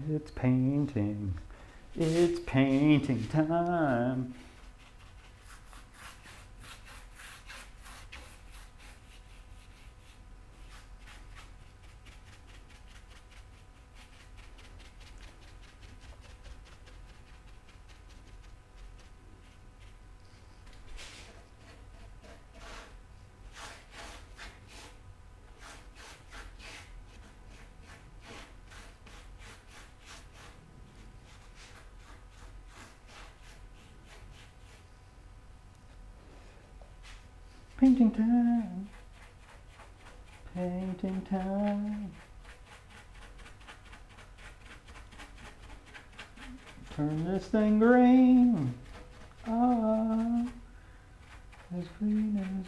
It's painting. It's painting time. Painting time. Painting time. Turn this thing green. Ah, as green as.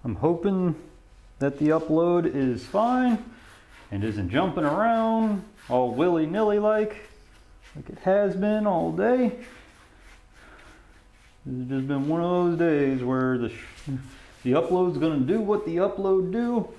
I'm hoping that the upload is fine and isn't jumping around all willy-nilly like it has been all day. It's just been one of those days where the upload's gonna do what the upload do.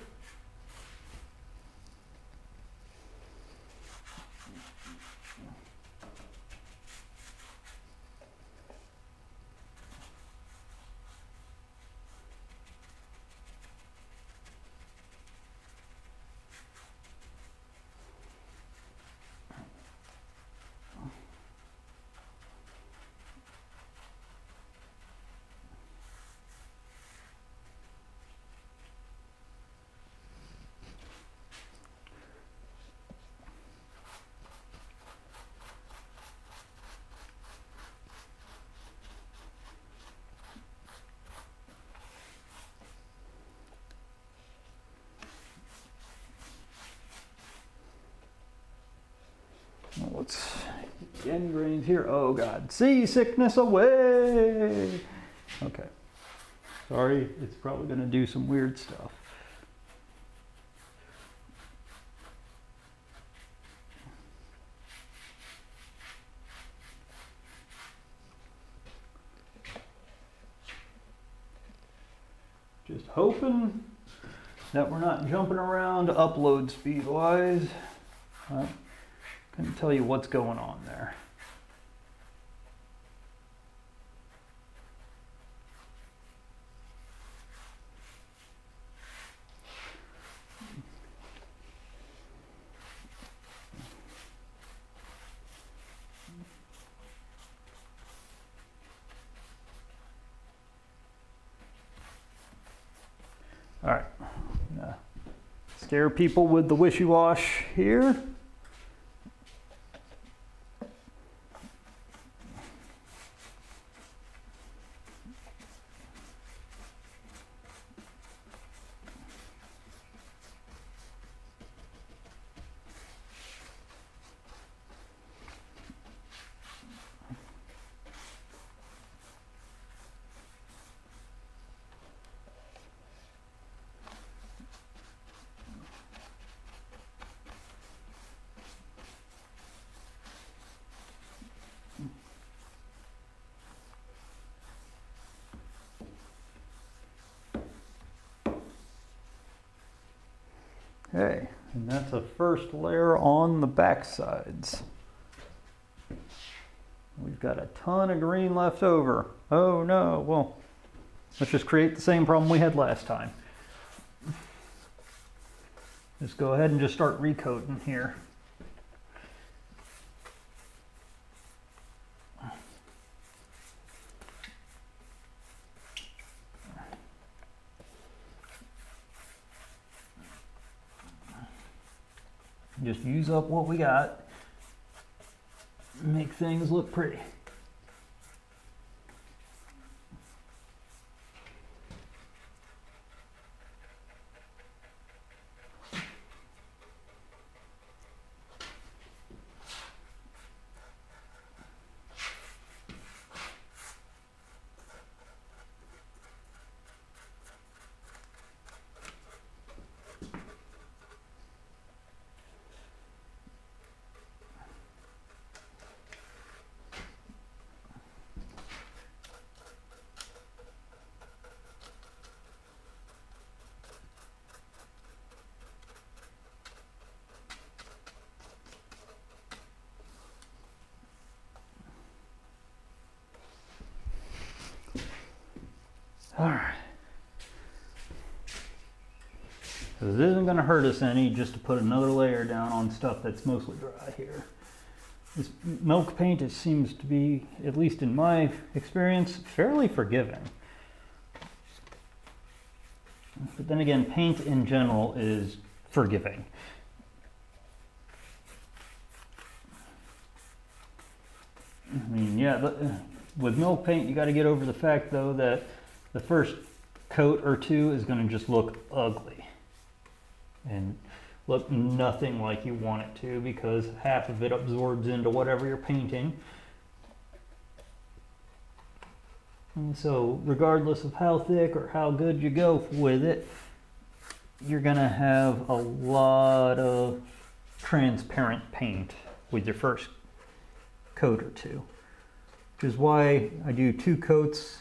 Let's get the end grains here. Oh God, seasickness away. Okay, sorry, it's probably gonna do some weird stuff. Just hoping that we're not jumping around upload speed wise. Couldn't tell you what's going on there. All right, scare people with the wishy-wash here. Okay, and that's a first layer on the back sides. We've got a ton of green left over. Oh no, well, let's just create the same problem we had last time. Just go ahead and just start recoating here. Just use up what we got, make things look pretty. All right. This isn't going to hurt us any just to put another layer down on stuff that's mostly dry here. This milk paint, it seems to be, at least in my experience, fairly forgiving. But then again, paint in general is forgiving. I mean, yeah, with milk paint, you got to get over the fact though that the first coat or two is going to just look ugly and look nothing like you want it to, because half of it absorbs into whatever you're painting. And so regardless of how thick or how good you go with it, you're gonna have a lot of transparent paint with your first coat or two, which is why I do 2 coats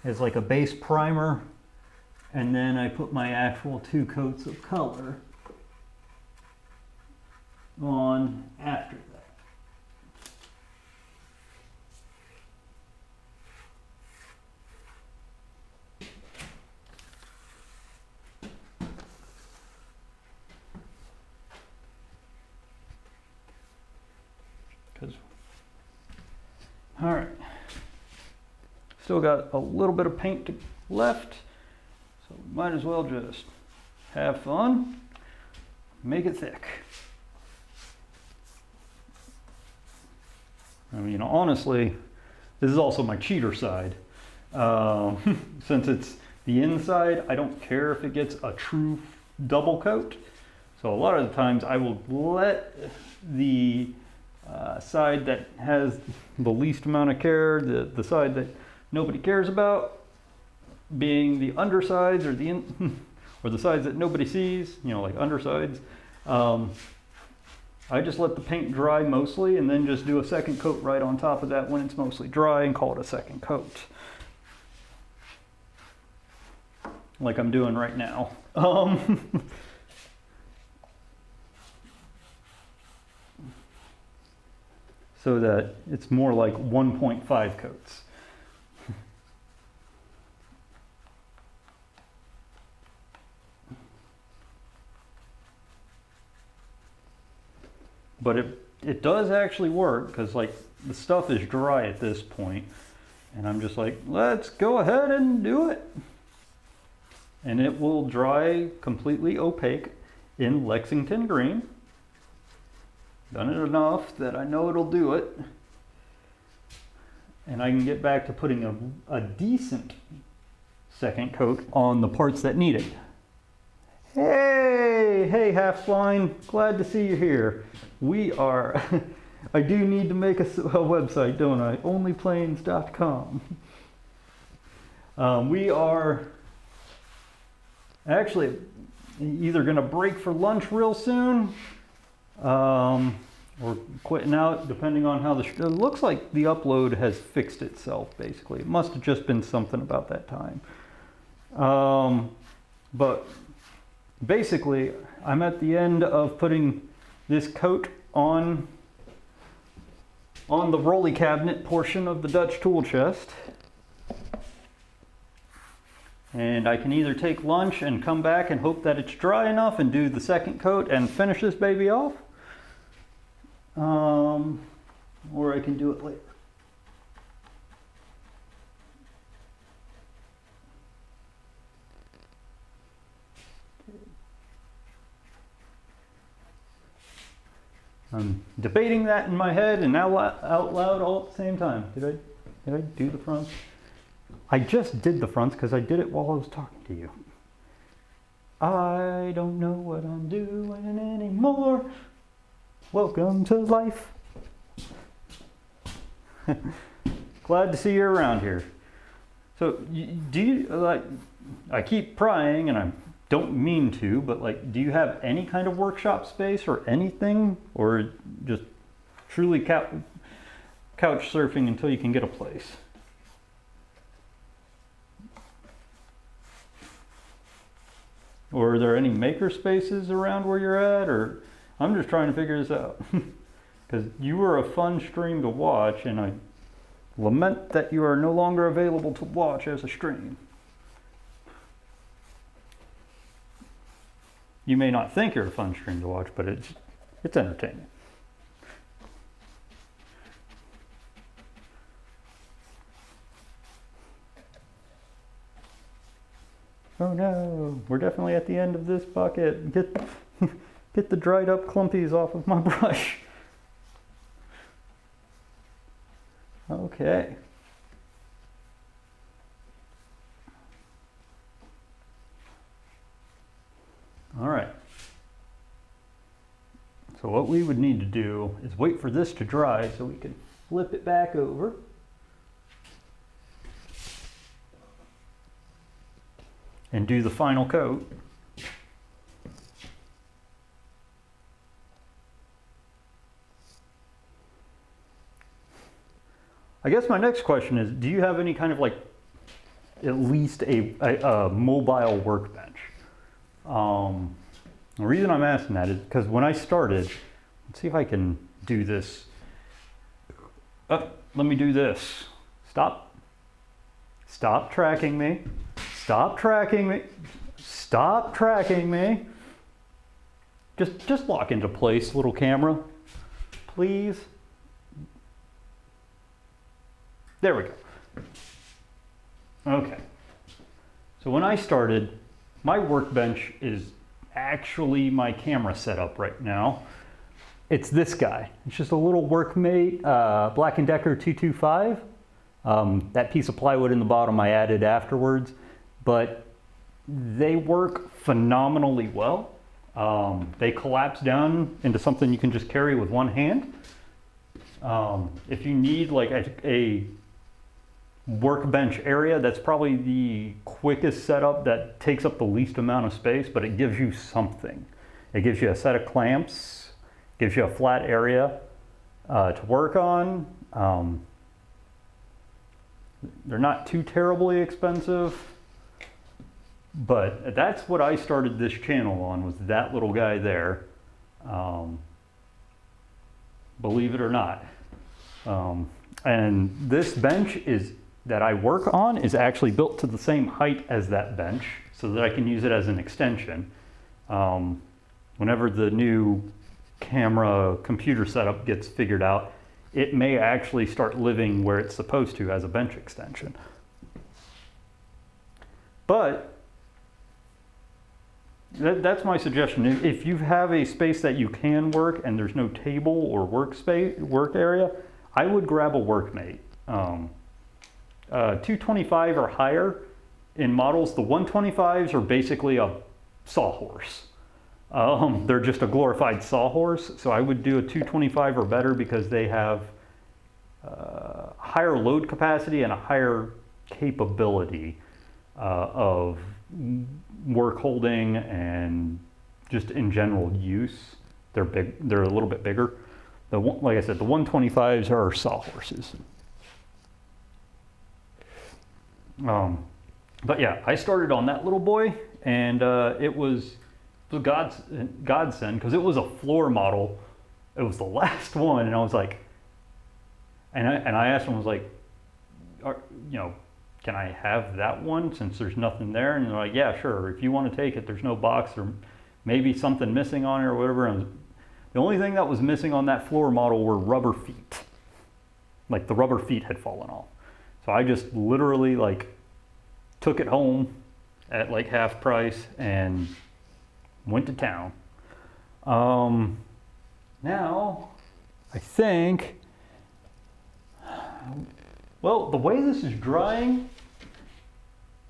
as like a base primer, and then I put my actual 2 coats of color on after that. All right, still got a little bit of paint left, so we might as well just have fun, make it thick. I mean, honestly, this is also my cheater side. Since it's the inside, I don't care if it gets a true double coat. So a lot of the times I will let the side that has the least amount of care, the side that nobody cares about, being the undersides or or the sides that nobody sees, you know, like undersides. I just let the paint dry mostly and then just do a second coat right on top of that when it's mostly dry and call it a second coat. Like I'm doing right now. So that it's more like 1.5 coats. But it does actually work, because like the stuff is dry at this point, and I'm just like, let's go ahead and do it. And it will dry completely opaque in Lexington Green. Done it enough that I know it'll do it. And I can get back to putting a decent second coat on the parts that need it. Hey, Half Blind, glad to see you here. We are, I do need to make a website, don't I? Onlyplanes.com. We are actually either gonna break for lunch real soon, or quitting out, depending on how it looks like the upload has fixed itself, basically. It must have just been something about that time. But basically, I'm at the end of putting this coat on the rolly cabinet portion of the Dutch tool chest. And I can either take lunch and come back and hope that it's dry enough and do the second coat and finish this baby off. Or I can do it later. I'm debating that in my head and out loud all at the same time. Did I do the fronts? I just did the fronts because I did it while I was talking to you. I don't know what I'm doing anymore. Welcome to life. Glad to see you around here. So do you, like, I keep prying and I don't mean to, but like, do you have any kind of workshop space or anything, or just truly couch surfing until you can get a place? Or are there any maker spaces around where you're at? Or I'm just trying to figure this out. Because you were a fun stream to watch, and I lament that you are no longer available to watch as a stream. You may not think you're a fun stream to watch, but it's entertaining. Oh no, we're definitely at the end of this bucket. Get the dried up clumpies off of my brush. Okay. All right. So what we would need to do is wait for this to dry so we can flip it back over. and do the final coat. I guess my next question is, do you have any kind of like, at least a mobile workbench? The reason I'm asking that is because when I started, let's see if I can do this. Let me do this. Stop. Stop tracking me. Stop tracking me. Stop tracking me. Just lock into place, little camera, please. There we go. Okay. So when I started, my workbench is actually my camera setup right now. It's this guy. It's just a little Workmate Black & Decker 225. That piece of plywood in the bottom I added afterwards, but they work phenomenally well. They collapse down into something you can just carry with one hand. If you need like a workbench area, that's probably the quickest setup that takes up the least amount of space, but it gives you something. It gives you a set of clamps, gives you a flat area to work on. They're not too terribly expensive, but that's what I started this channel on, was that little guy there. Believe it or not. And this bench that I work on is actually built to the same height as that bench so that I can use it as an extension. Whenever the new camera computer setup gets figured out, it may actually start living where it's supposed to as a bench extension. But that's my suggestion. If you have a space that you can work and there's no table or work area, I would grab a Workmate. 225 or higher in models. The 125s are basically a sawhorse. They're just a glorified sawhorse. So I would do a 225 or better because they have higher load capacity and a higher capability of work holding and just in general use. They're big. They're a little bit bigger. Like I said, the 125s are sawhorses. But yeah, I started on that little boy, and it was a godsend because it was a floor model. It was the last one, and I was like, and I asked him, I was like, can I have that one since there's nothing there? And they're like, yeah, sure. If you want to take it, there's no box or maybe something missing on it or whatever. And the only thing that was missing on that floor model were rubber feet. Like the rubber feet had fallen off. So I just literally like took it home at like half price and went to town. Now I think, well, the way this is drying,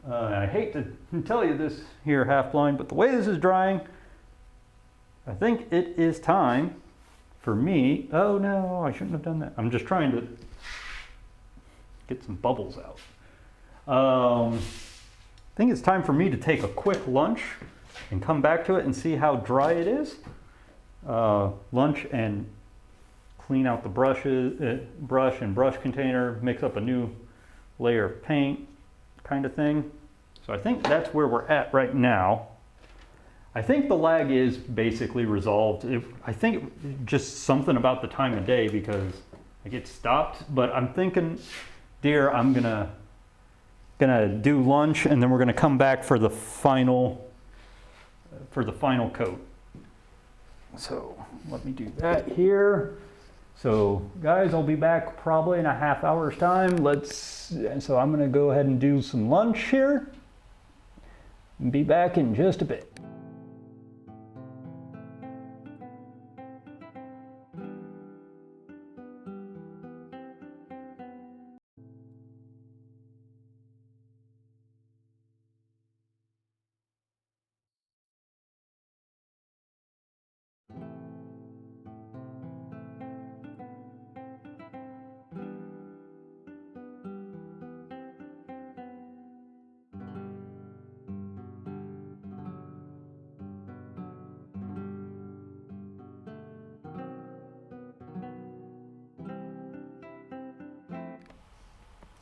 I hate to tell you this here half blind, but the way this is drying, I think it is time for me. Oh no, I shouldn't have done that. I'm just trying to get some bubbles out. I think it's time for me to take a quick lunch and come back to it and see how dry it is. Lunch and clean out the brush and brush container, mix up a new layer of paint kind of thing. So I think that's where we're at right now. I think the lag is basically resolved. I think just something about the time of day because I get stopped, but I'm thinking, dear, I'm gonna do lunch and then we're gonna come back for the final coat. So let me do that here. So guys, I'll be back probably in a half hour's time. So I'm gonna go ahead and do some lunch here and be back in just a bit.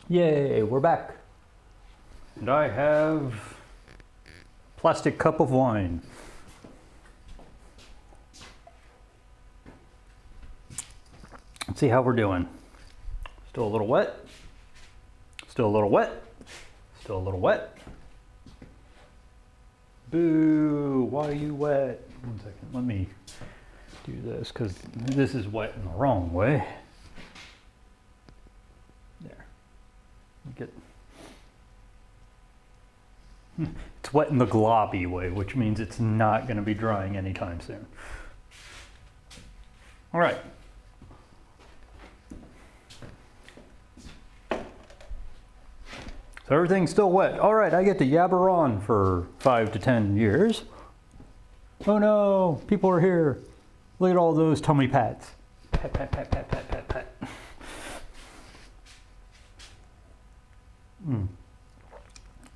Yay, we're back. And I have plastic cup of wine. Let's see how we're doing. Still a little wet. Still a little wet. Still a little wet. Boo, why are you wet? 1 second, let me do this because this is wet in the wrong way. There. Get. It's wet in the globby way, which means it's not going to be drying anytime soon. All right. So everything's still wet. All right, I get to yabber on for 5 to 10 years. Oh no, people are here. Look at all those tummy pats. Pat, pat, pat, pat, pat, pat, pat.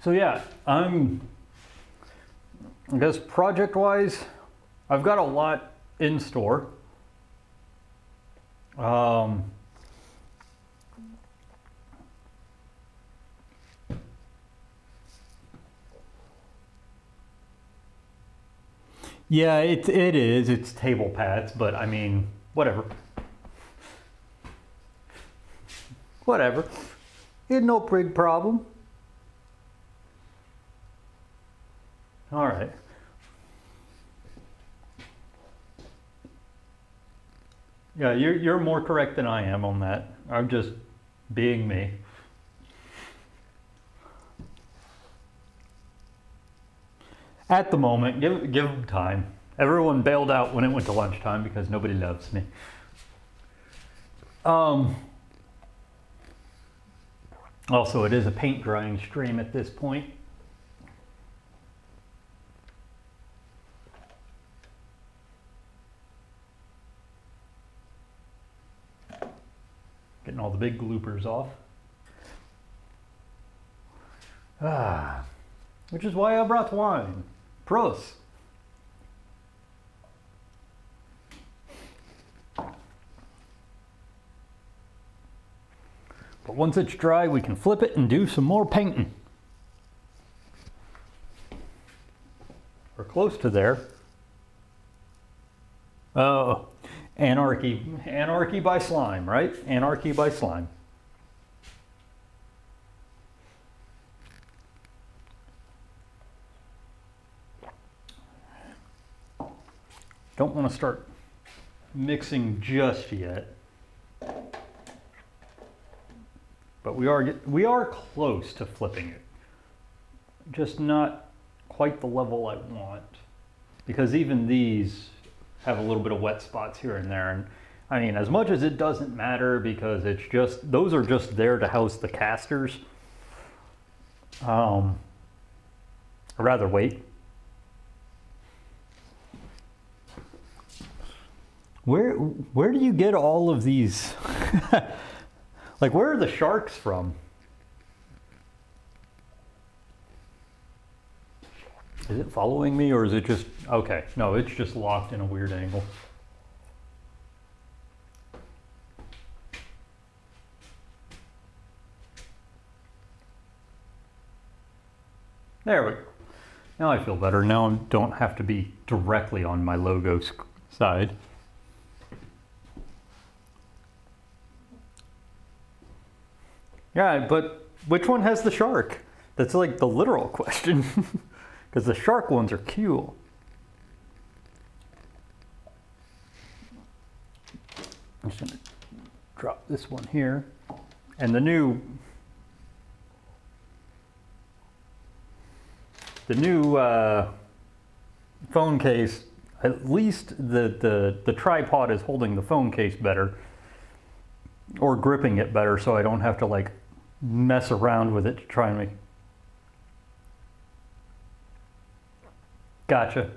So yeah, I guess project-wise, I've got a lot in store. Yeah, it is. It's table pads, but I mean, whatever. Whatever. It's no big problem. All right. Yeah, you're more correct than I am on that. I'm just being me. At the moment, give them time. Everyone bailed out when it went to lunchtime because nobody loves me. Also, it is a paint drying stream at this point. Getting all the big gloopers off. Which is why I brought wine. Prost. But once it's dry, we can flip it and do some more painting. We're close to there. Oh, anarchy by slime, right? Anarchy by slime. Don't want to start mixing just yet. But we are close to flipping it. Just not quite the level I want. Because even these have a little bit of wet spots here and there. And I mean, as much as it doesn't matter because it's just, those are just there to house the casters. I'd rather wait. Where do you get all of these? Like, where are the sharks from? Is it following me or is it just, okay, no, it's just locked in a weird angle. There we go. Now I feel better. Now I don't have to be directly on my logo side. Yeah, but which one has the shark? That's like the literal question. Because the shark ones are cool. I'm just going to drop this one here. And the new phone case, at least the tripod is holding the phone case better. Or gripping it better so I don't have to like mess around with it to try and make. Gotcha.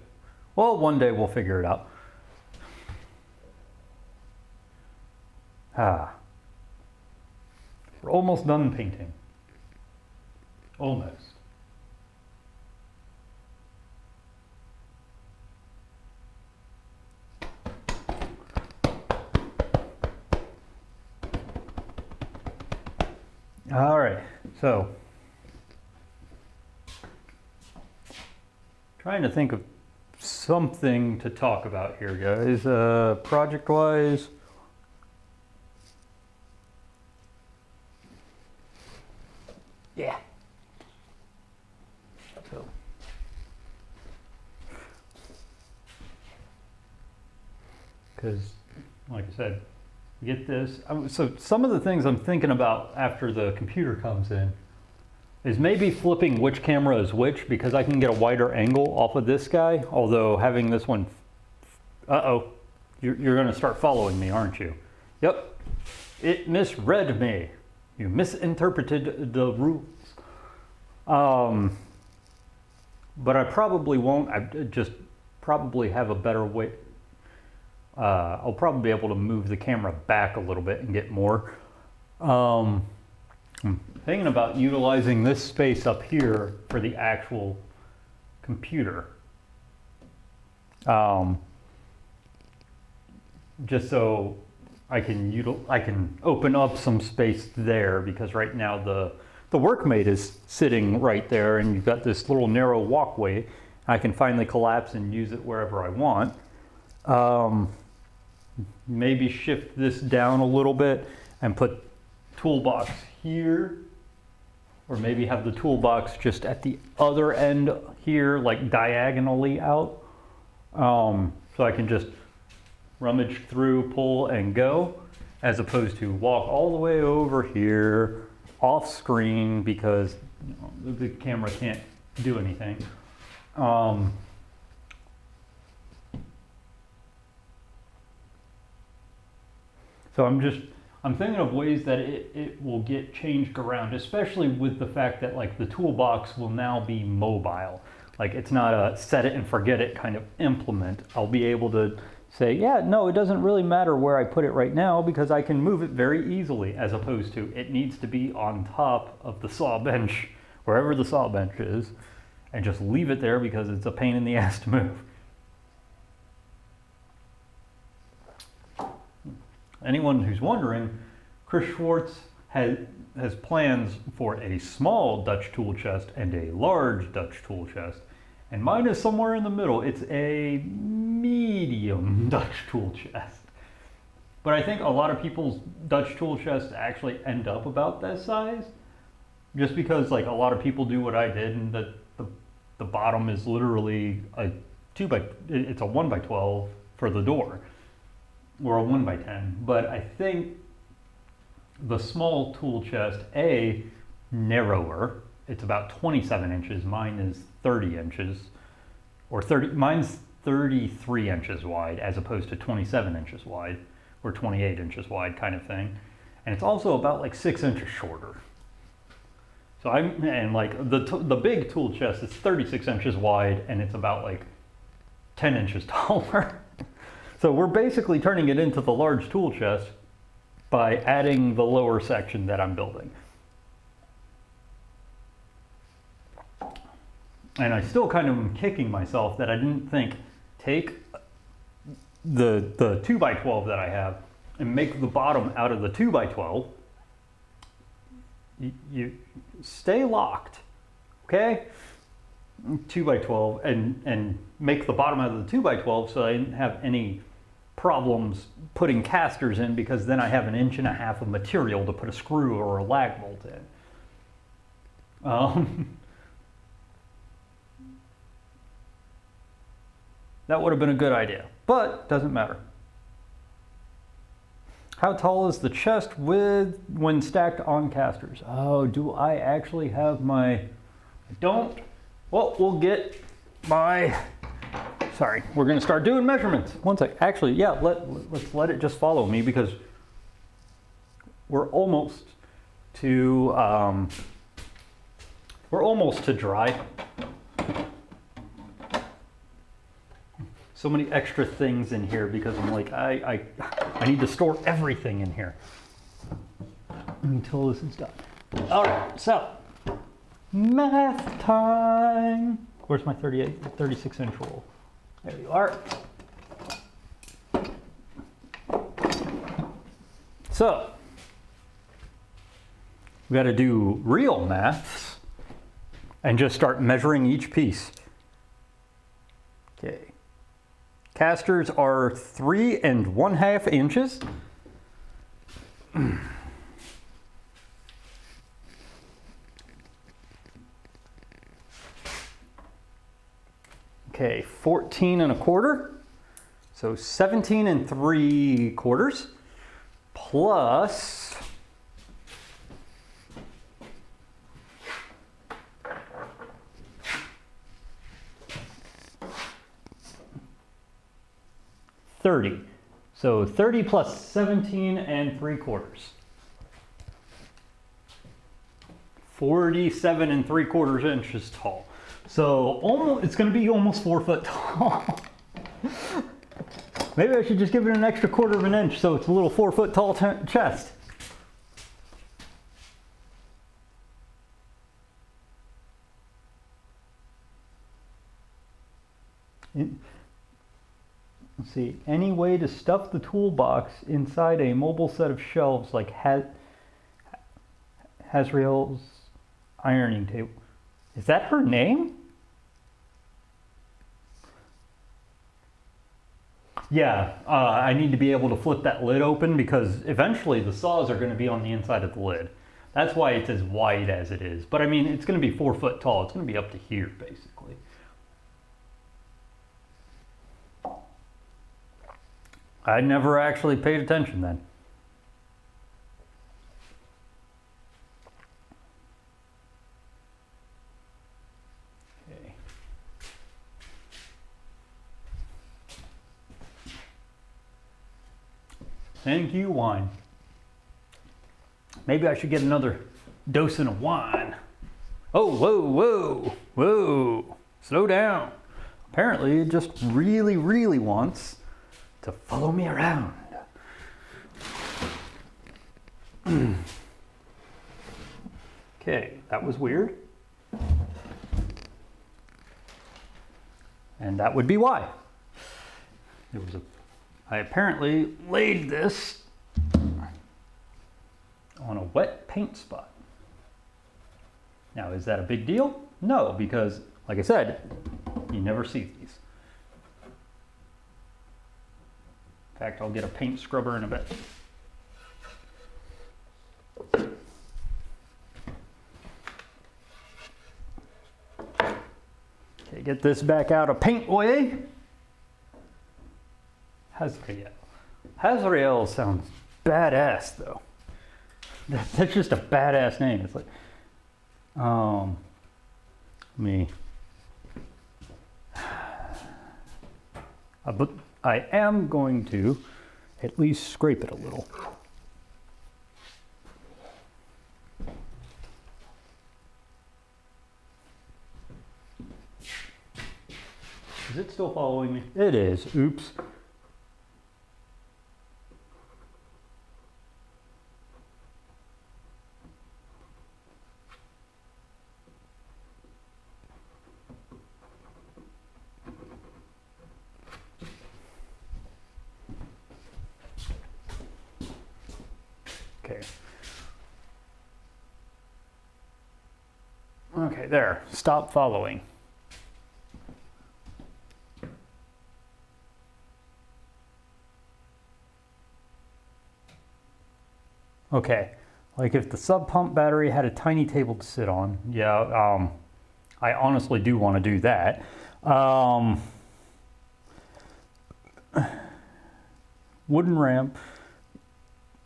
Well, one day we'll figure it out. We're almost done painting. Almost. All right, so trying to think of something to talk about here, guys. Project-wise, yeah. So, because, like I said, get this. So some of the things I'm thinking about after the computer comes in is maybe flipping which camera is which, because I can get a wider angle off of this guy, although having this one, you're gonna start following me, aren't you? Yep, it misread me. You misinterpreted the rules. But I probably won't. I just probably have a better way. I'll probably be able to move the camera back a little bit and get more. I'm thinking about utilizing this space up here for the actual computer. Just so I can open up some space there, because right now the workmate is sitting right there and you've got this little narrow walkway. I can finally collapse and use it wherever I want. Maybe shift this down a little bit and put toolbox here, or maybe have the toolbox just at the other end here, like diagonally out. So I can just rummage through, pull, and go, as opposed to walk all the way over here off screen, because the camera can't do anything. So I'm thinking of ways that it will get changed around, especially with the fact that like the toolbox will now be mobile. Like it's not a set it and forget it kind of implement. I'll be able to say, yeah, no, it doesn't really matter where I put it right now, because I can move it very easily, as opposed to it needs to be on top of the saw bench, wherever the saw bench is, and just leave it there because it's a pain in the ass to move. Anyone who's wondering, Chris Schwartz has plans for a small Dutch tool chest and a large Dutch tool chest, and mine is somewhere in the middle. It's a medium Dutch tool chest. But I think a lot of people's Dutch tool chests actually end up about that size, just because like a lot of people do what I did, and the bottom is literally it's a 1x12 for the door, or a 1x10. But I think the small tool chest, narrower, it's about 27 inches. Mine is 30 inches, or mine's 33 inches wide, as opposed to 27 inches wide, or 28 inches wide kind of thing. And it's also about like 6 inches shorter. So and like the big tool chest is 36 inches wide, and it's about like 10 inches taller. So we're basically turning it into the large tool chest by adding the lower section that I'm building. And I still kind of am kicking myself that I didn't take the 2x12 that I have and make the bottom out of the 2x12. You stay locked, okay? 2x12, and make the bottom out of the 2x12 so I didn't have any problems putting casters in, because then I have 1.5 inches of material to put a screw or a lag bolt in. That would have been a good idea, but doesn't matter. How tall is the chest when stacked on casters? Oh, do I actually have my, I don't. Well, we'll get my, sorry, we're gonna start doing measurements. One sec, actually, yeah, let's let it just follow me, because we're almost to dry. So many extra things in here, because I'm like, I need to store everything in here until this is done. All right, so math time. Where's my 36 inch rule? There you are. So we got to do real maths and just start measuring each piece. Okay. Casters are 3 1/2 inches. Okay, 14 1/4. So 17 3/4 plus 30. So 30 plus 17 3/4. 47 3/4 inches tall. So almost, it's going to be almost 4 foot tall. Maybe I should just give it an extra 1/4 of an inch so it's a little 4 foot tall chest. Let's see, any way to stuff the toolbox inside a mobile set of shelves like Hasriel's ironing table. Is that her name? Yeah, I need to be able to flip that lid open because eventually the saws are going to be on the inside of the lid. That's why it's as wide as it is. But I mean, it's going to be 4 foot tall. It's going to be up to here, basically. I never actually paid attention then. Okay. Thank you, wine. Maybe I should get another dosing of wine. Oh, whoa, whoa, whoa. Slow down. Apparently it just really, really wants to follow me around. Okay, that was weird. And that would be why. I apparently laid this on a wet paint spot. Now, is that a big deal? No, because like I said, you never see these. In fact, I'll get a paint scrubber in a bit. Okay, get this back out of paint way. Hasriel sounds badass though. That's just a badass name. It's like, but I am going to at least scrape it a little. Is it still following me? It is. Oops. Okay. Okay, there. Stop following. Okay, like if the sub pump battery had a tiny table to sit on, yeah, I honestly do want to do that. Wooden ramp.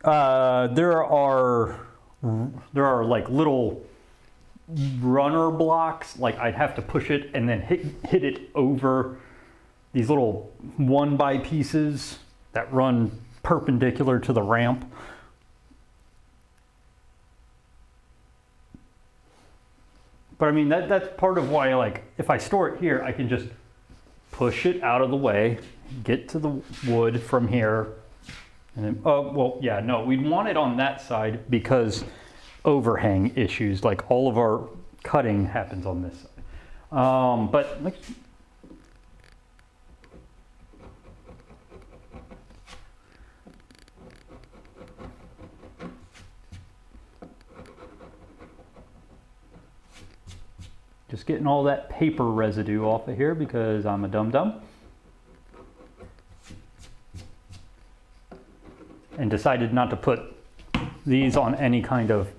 There are like little runner blocks. Like I'd have to push it and then hit it over these little 1x pieces that run perpendicular to the ramp. But I mean, that's part of why, like, if I store it here, I can just push it out of the way, get to the wood from here, and then, oh, well, yeah, no, we'd want it on that side because overhang issues, like all of our cutting happens on this side. But let's, Just getting all that paper residue off of here because I'm a dum-dum. And decided not to put these on any kind of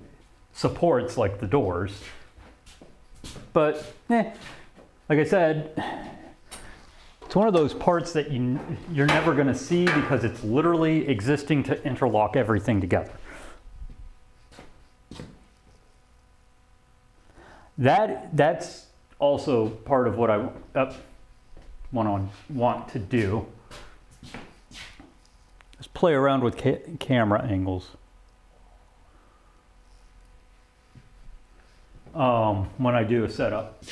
supports like the doors. But, like I said, it's one of those parts that you're never going to see because it's literally existing to interlock everything together. That's also part of what I want to do. Just play around with camera angles. When I do a setup.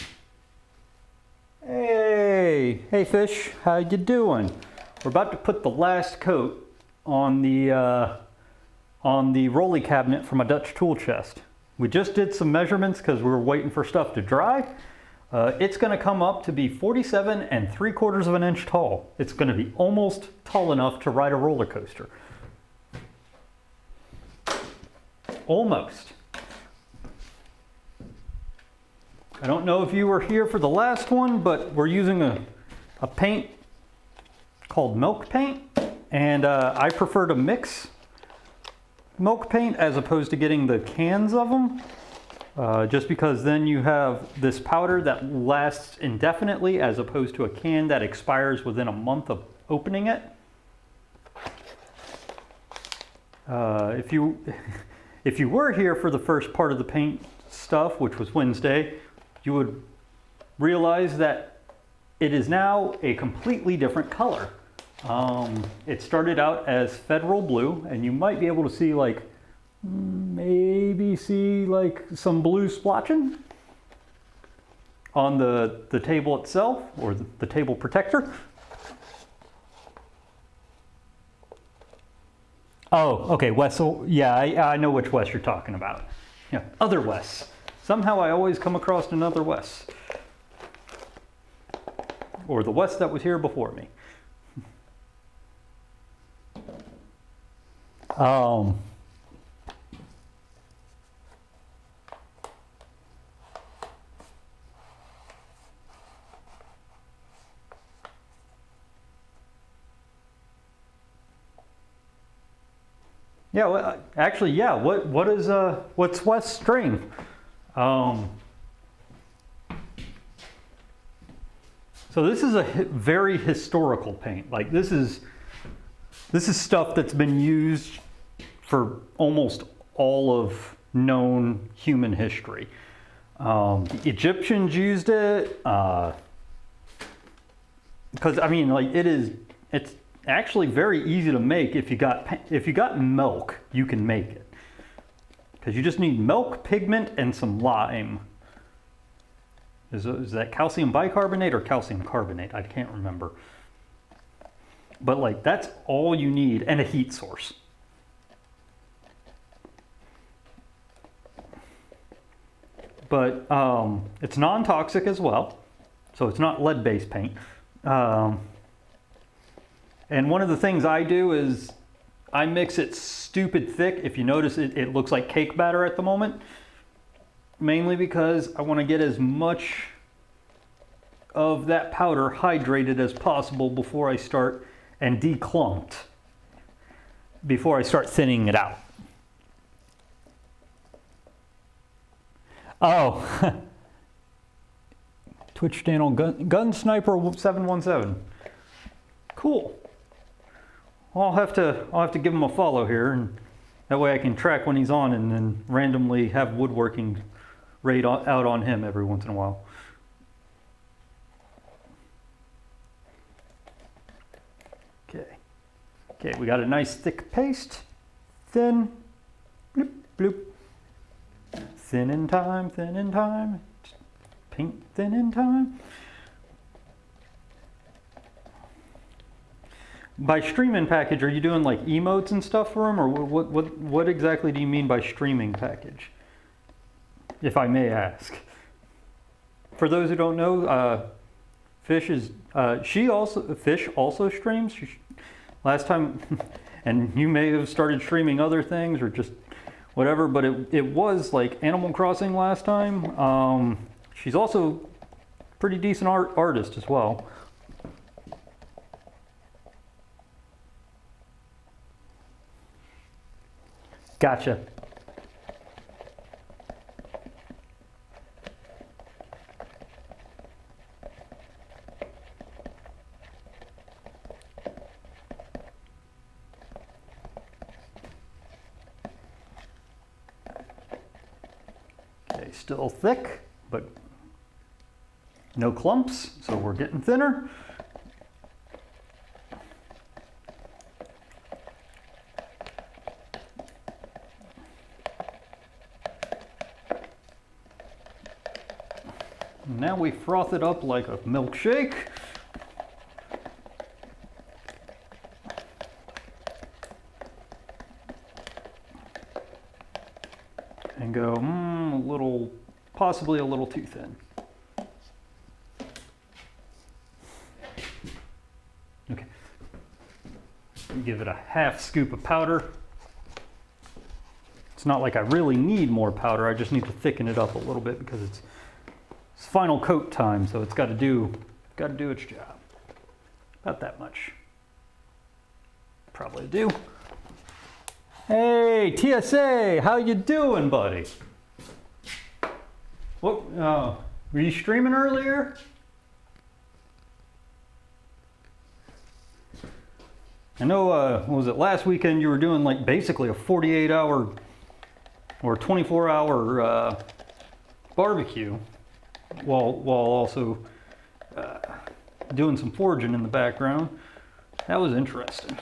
Hey Fish, how you doing? We're about to put the last coat on the rolly cabinet from a Dutch tool chest. We just did some measurements because we were waiting for stuff to dry. It's going to come up to be 47 3/4 of an inch tall. It's going to be almost tall enough to ride a roller coaster. Almost. I don't know if you were here for the last one, but we're using a paint called milk paint, and I prefer to mix milk paint as opposed to getting the cans of them, just because then you have this powder that lasts indefinitely as opposed to a can that expires within a month of opening it. If you were here for the first part of the paint stuff, which was Wednesday, you would realize that it is now a completely different color. It started out as Federal Blue, and you might be able to see maybe some blue splotching on the table itself, or the table protector. Oh, okay, Wes, so, yeah, I know which Wes you're talking about. Yeah, other Wes. Somehow I always come across another Wes. Or the Wes that was here before me. Yeah, well, actually, yeah. What's Wes string? So this is a very historical paint. Like this is stuff that's been used for almost all of known human history. The Egyptians used it because I mean, it's actually very easy to make. If you got milk, you can make it. Because you just need milk, pigment, and some lime. Is that calcium bicarbonate or calcium carbonate? I can't remember. But that's all you need, and a heat source. But it's non-toxic as well, so it's not lead-based paint. And one of the things I do is I mix it stupid thick. If you notice, it looks like cake batter at the moment. Mainly because I want to get as much of that powder hydrated as possible before I start, and declumped, before I start thinning it out. Oh, Twitch channel Gun Sniper 717. Cool. I'll have to give him a follow here, and that way I can track when he's on, and then randomly have woodworking raid out on him every once in a while. Okay, we got a nice thick paste. Thin, bloop, bloop. Thin in time, thin in time. Paint thin in time. By streaming package, are you doing like emotes and stuff for them, or what exactly do you mean by streaming package? If I may ask. For those who don't know, Fish also streams. Last time, and you may have started streaming other things or just whatever, but it was like Animal Crossing last time. She's also a pretty decent artist as well. Gotcha. Okay, still thick, but no clumps, so we're getting thinner. Now we froth it up like a milkshake. And go, a little, possibly a little too thin. Okay. Give it a half scoop of powder. It's not like I really need more powder, I just need to thicken it up a little bit because it's final coat time, so it's got to do its job. About that much. Probably do. Hey, TSA, how you doing, buddy? What? Were you streaming earlier? I know. What was it last weekend? You were doing like basically a 48-hour or 24-hour barbecue. While also doing some foraging in the background. That was interesting.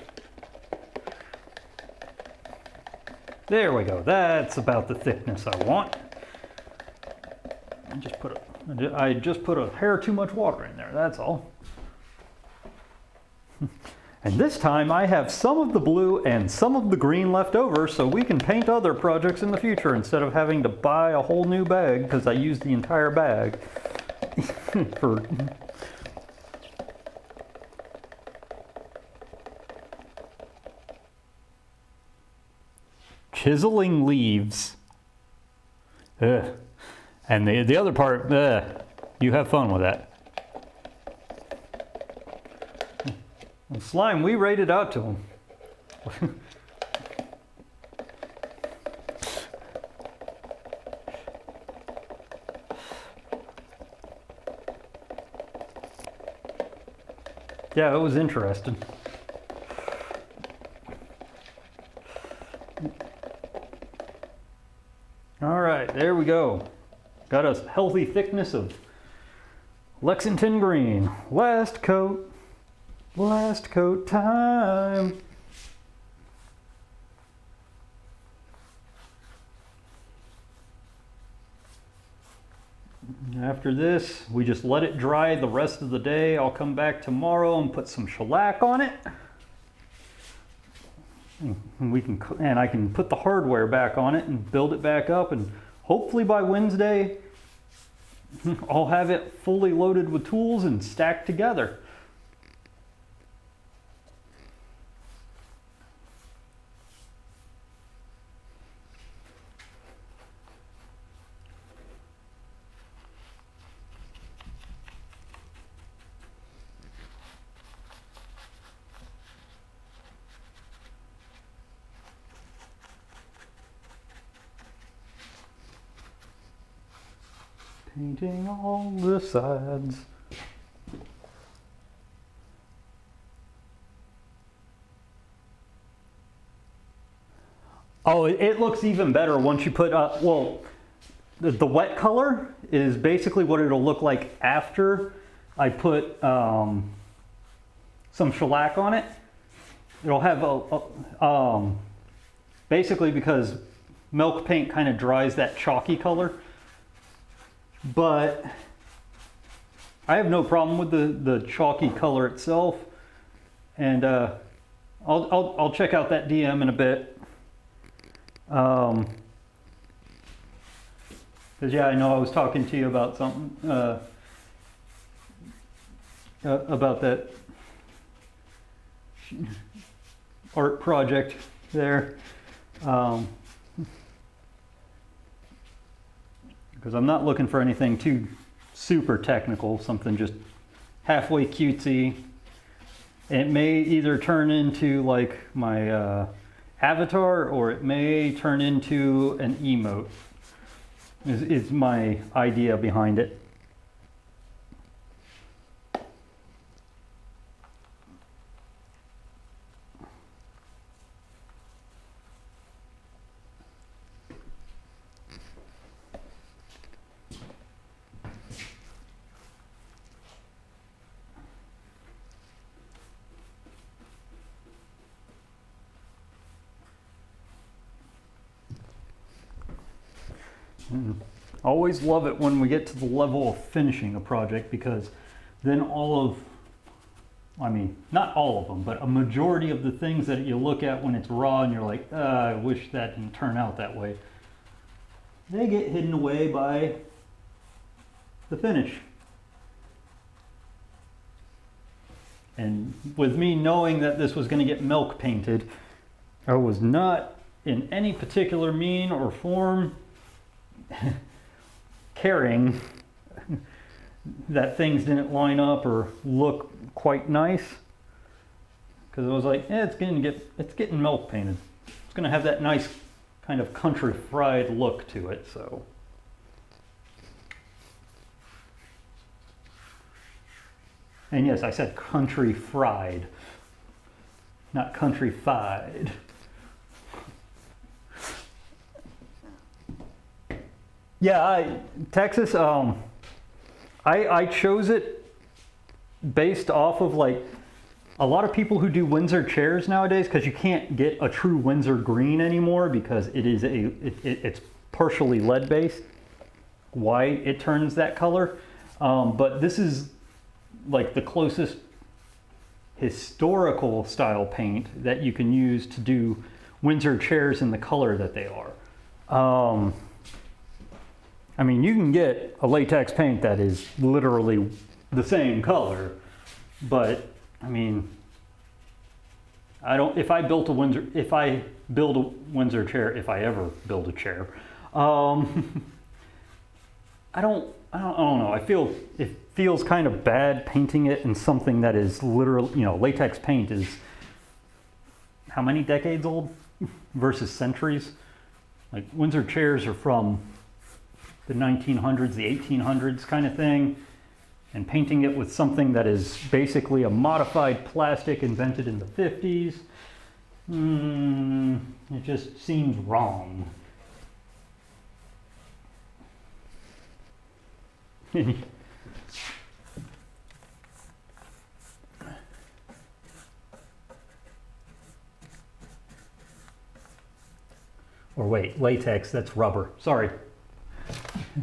There we go. That's about the thickness I want. I just put a hair too much water in there, that's all. And this time I have some of the blue and some of the green left over so we can paint other projects in the future instead of having to buy a whole new bag because I used the entire bag for... Chiseling leaves. Ugh. And the other part, you have fun with that. Slime, we rated out to him. Yeah, it was interesting. All right, there we go. Got a healthy thickness of Lexington Green. Last coat time. After this, we just let it dry the rest of the day. I'll come back tomorrow and put some shellac on it. And I can put the hardware back on it and build it back up, and hopefully by Wednesday I'll have it fully loaded with tools and stacked together. Painting all the sides. Oh, it looks even better once you put, well, the wet color is basically what it'll look like after I put some shellac on it. It'll have basically because milk paint kind of dries that chalky color. But I have no problem with the chalky color itself, and I'll check out that DM in a bit. Because yeah, I know I was talking to you about something about that art project there. Because I'm not looking for anything super technical, something just halfway cutesy. It may either turn into like my avatar, or it may turn into an emote, is my idea behind it. Always love it when we get to the level of finishing a project, because then I mean, not all of them, but a majority of the things that you look at when it's raw and you're like, I wish that didn't turn out that way, they get hidden away by the finish. And with me knowing that this was going to get milk painted, I was not in any particular mean or form caring that things didn't line up or look quite nice, because I was like, it's getting milk painted. It's going to have that nice kind of country fried look to it. So and yes, I said country fried, not country-fied. Yeah, Texas, I chose it based off of like a lot of people who do Windsor chairs nowadays, because you can't get a true Windsor green anymore because it is it's partially lead based. White, it turns that color. But this is like the closest historical style paint that you can use to do Windsor chairs in the color that they are. I mean, you can get a latex paint that is literally the same color, but I mean, if I build a Windsor chair, if I ever build a chair, I don't know. It feels kind of bad painting it in something that is literally, latex paint is how many decades old versus centuries? Like Windsor chairs are from the 1900s, the 1800s kind of thing, and painting it with something that is basically a modified plastic invented in the 50s, it just seems wrong. Or wait, latex, that's rubber. Sorry.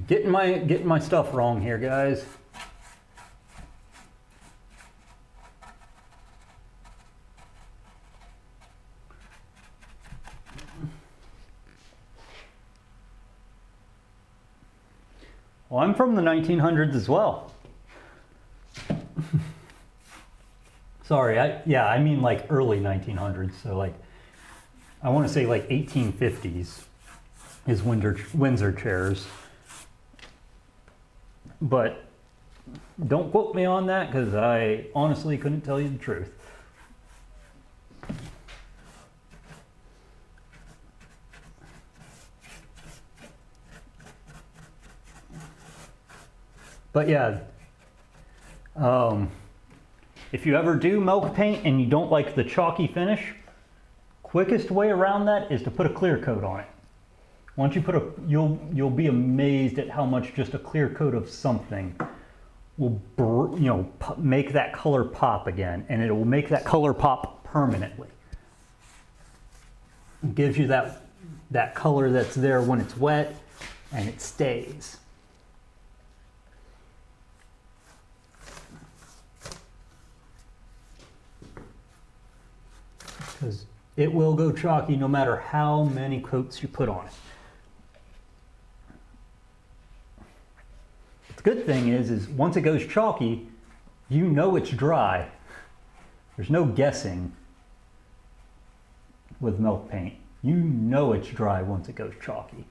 Getting my stuff wrong here, guys. Well, I'm from the 1900s as well. Sorry, I mean like early 1900s, so like I want to say like 1850s is Windsor chairs. But don't quote me on that, because I honestly couldn't tell you the truth. But yeah, if you ever do milk paint and you don't like the chalky finish, quickest way around that is to put a clear coat on it. Once you put you'll be amazed at how much just a clear coat of something will, make that color pop again, and it will make that color pop permanently. It gives you that color that's there when it's wet, and it stays. Because it will go chalky no matter how many coats you put on it. The good thing is once it goes chalky, you know it's dry. There's no guessing with milk paint. You know it's dry once it goes chalky.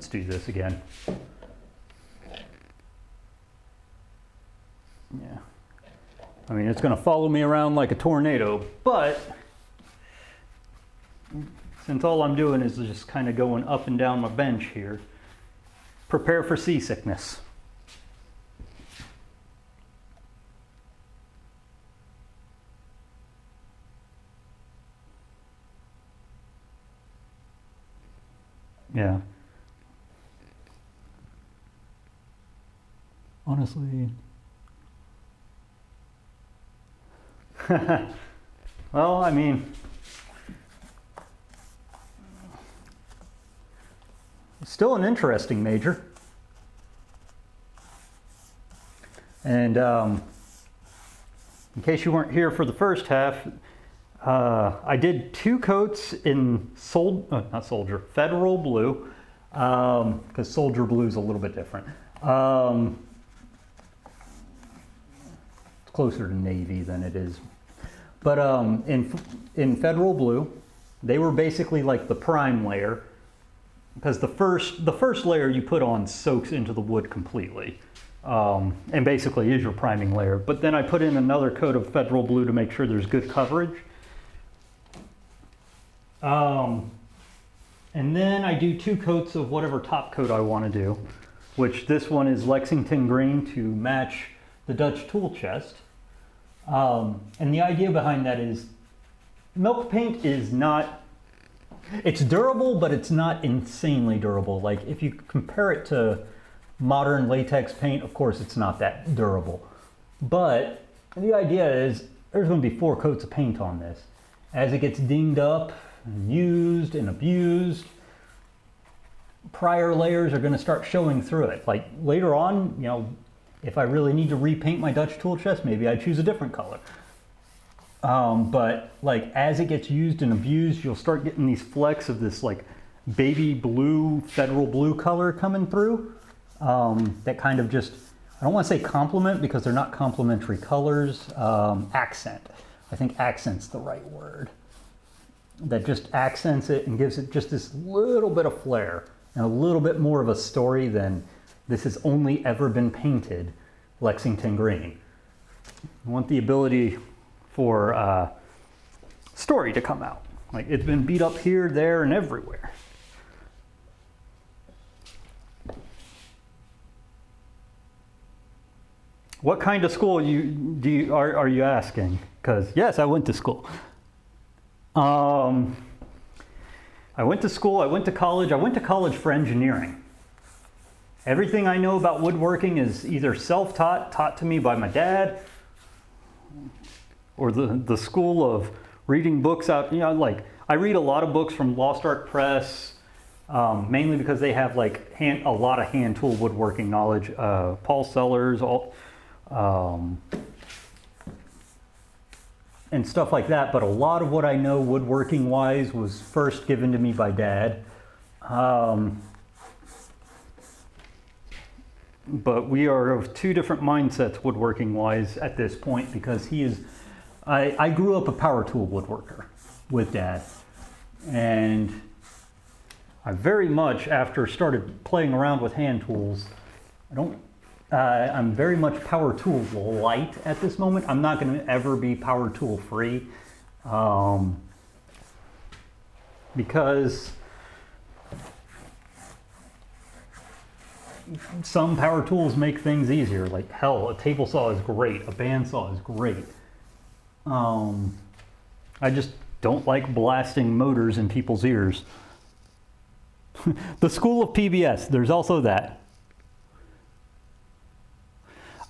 Let's do this again. Yeah. I mean, it's going to follow me around like a tornado, but since all I'm doing is just kind of going up and down my bench here, prepare for seasickness. Yeah. Honestly. Well, I mean, still an interesting major. And in case you weren't here for the first half, I did 2 coats in Federal Blue, because Soldier Blue is a little bit different. It's closer to navy than it is. But in Federal Blue, they were basically like the prime layer, because the first layer you put on soaks into the wood completely, and basically is your priming layer. But then I put in another coat of Federal Blue to make sure there's good coverage. And then I do 2 coats of whatever top coat I want to do, which this one is Lexington Green to match the Dutch tool chest. And the idea behind that is milk paint is not, it's durable, but it's not insanely durable. Like if you compare it to modern latex paint, of course it's not that durable. But the idea is there's going to be 4 coats of paint on this. As it gets dinged up and used and abused, prior layers are going to start showing through it. Like later on, you know, if I really need to repaint my Dutch tool chest, maybe I choose a different color. But like as it gets used and abused, you'll start getting these flecks of this like baby blue, Federal Blue color coming through. That kind of just, I don't want to say complement because they're not complementary colors. Accent. I think accent's the right word. That just accents it and gives it just this little bit of flair and a little bit more of a story than this has only ever been painted Lexington Green. I want the ability for story to come out. Like it's been beat up here, there, and everywhere. What kind of school are you asking? Because yes, I went to school. I went to school, I went to college. I went to college for engineering. Everything I know about woodworking is either self-taught, taught to me by my dad, or the school of reading books out. You know, like I read a lot of books from Lost Art Press, mainly because they have like a lot of hand tool woodworking knowledge. Paul Sellers, and stuff like that. But a lot of what I know woodworking wise was first given to me by Dad. But we are of 2 different mindsets woodworking wise at this point, because he is, I grew up a power tool woodworker with Dad, and I very much, after started playing around with hand tools, I'm very much power tool light at this moment. I'm not going to ever be power tool free, because some power tools make things easier. Like hell, a table saw is great, a bandsaw is great. I just don't like blasting motors in people's ears. The school of PBS, there's also that.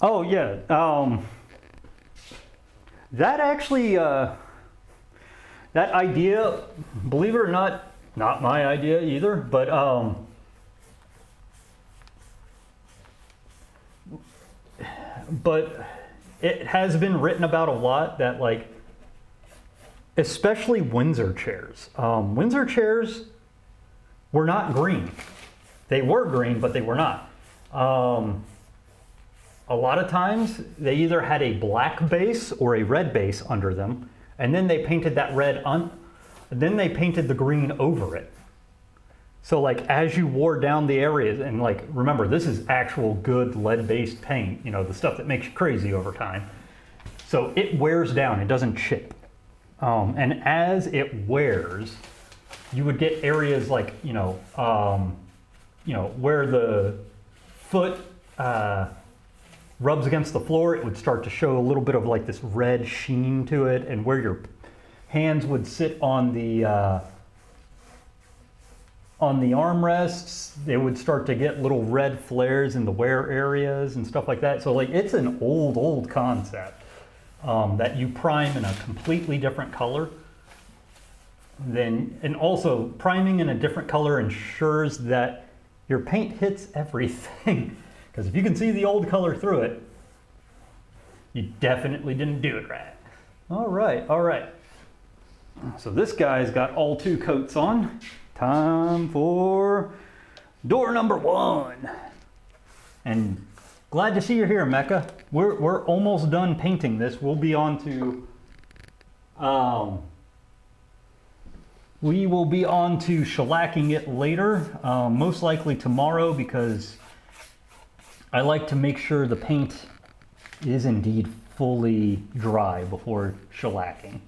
Oh yeah, that actually, that idea, believe it or not my idea either, but it has been written about a lot that, like, especially Windsor chairs. Windsor chairs were not green. They were green, but they were not. A lot of times they either had a black base or a red base under them, and then they painted that red then they painted the green over it. So like as you wore down the areas, and like remember, this is actual good lead-based paint, you know, the stuff that makes you crazy over time. So it wears down, it doesn't chip. And as it wears, you would get areas like, where the foot rubs against the floor, it would start to show a little bit of like this red sheen to it, and where your hands would sit on the armrests, they would start to get little red flares in the wear areas and stuff like that. So like it's an old concept that you prime in a completely different color. And also priming in a different color ensures that your paint hits everything. Because if you can see the old color through it, you definitely didn't do it right. All right. So this guy's got all 2 coats on. Time for door number 1. And glad to see you're here, Mecca. We're almost done painting this. We'll be on to shellacking it later, most likely tomorrow, because I like to make sure the paint is indeed fully dry before shellacking.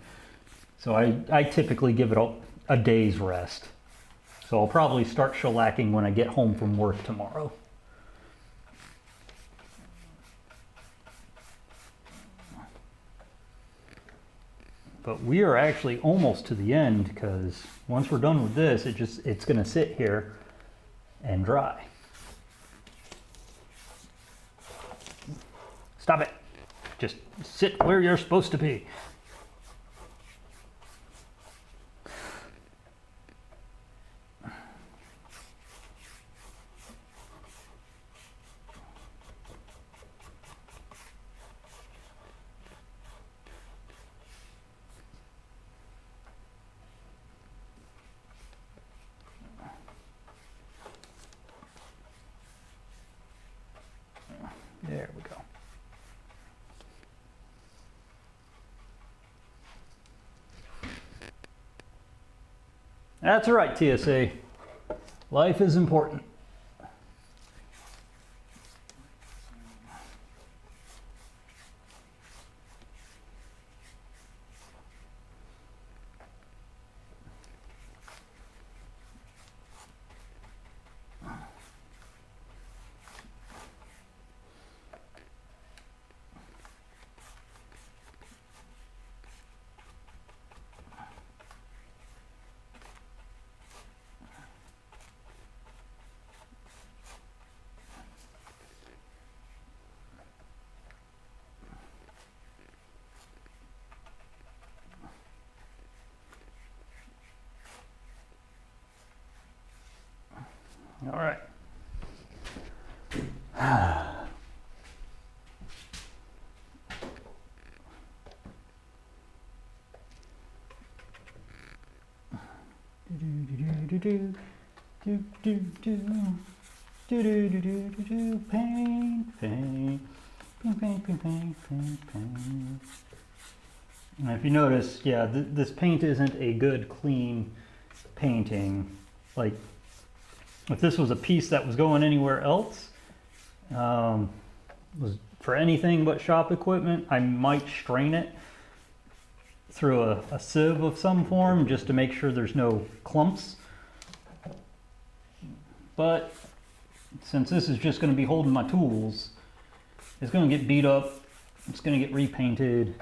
So I typically give it a day's rest. So I'll probably start shellacking when I get home from work tomorrow. But we are actually almost to the end, because once we're done with this, it's going to sit here and dry. Stop it. Just sit where you're supposed to be. There we go. That's right, TSA. Life is important. All right. Paint. And if you notice, yeah, this paint isn't a good, clean painting. Like, if this was a piece that was going anywhere else, was for anything but shop equipment, I might strain it through a sieve of some form just to make sure there's no clumps. But since this is just going to be holding my tools, it's going to get beat up, it's going to get repainted,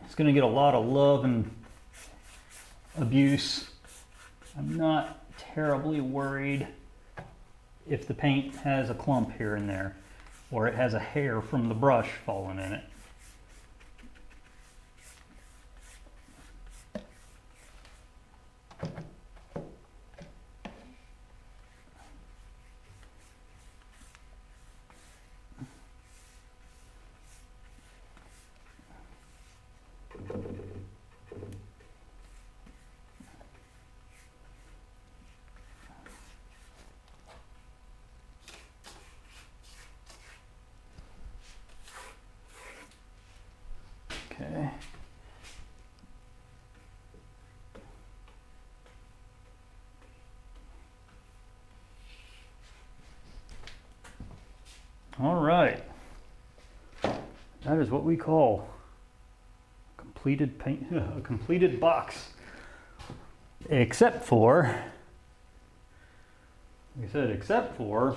it's going to get a lot of love and abuse. I'm not terribly worried if the paint has a clump here and there, or it has a hair from the brush falling in it. Okay. That is what we call completed paint, a completed box. Except for, like I said, except for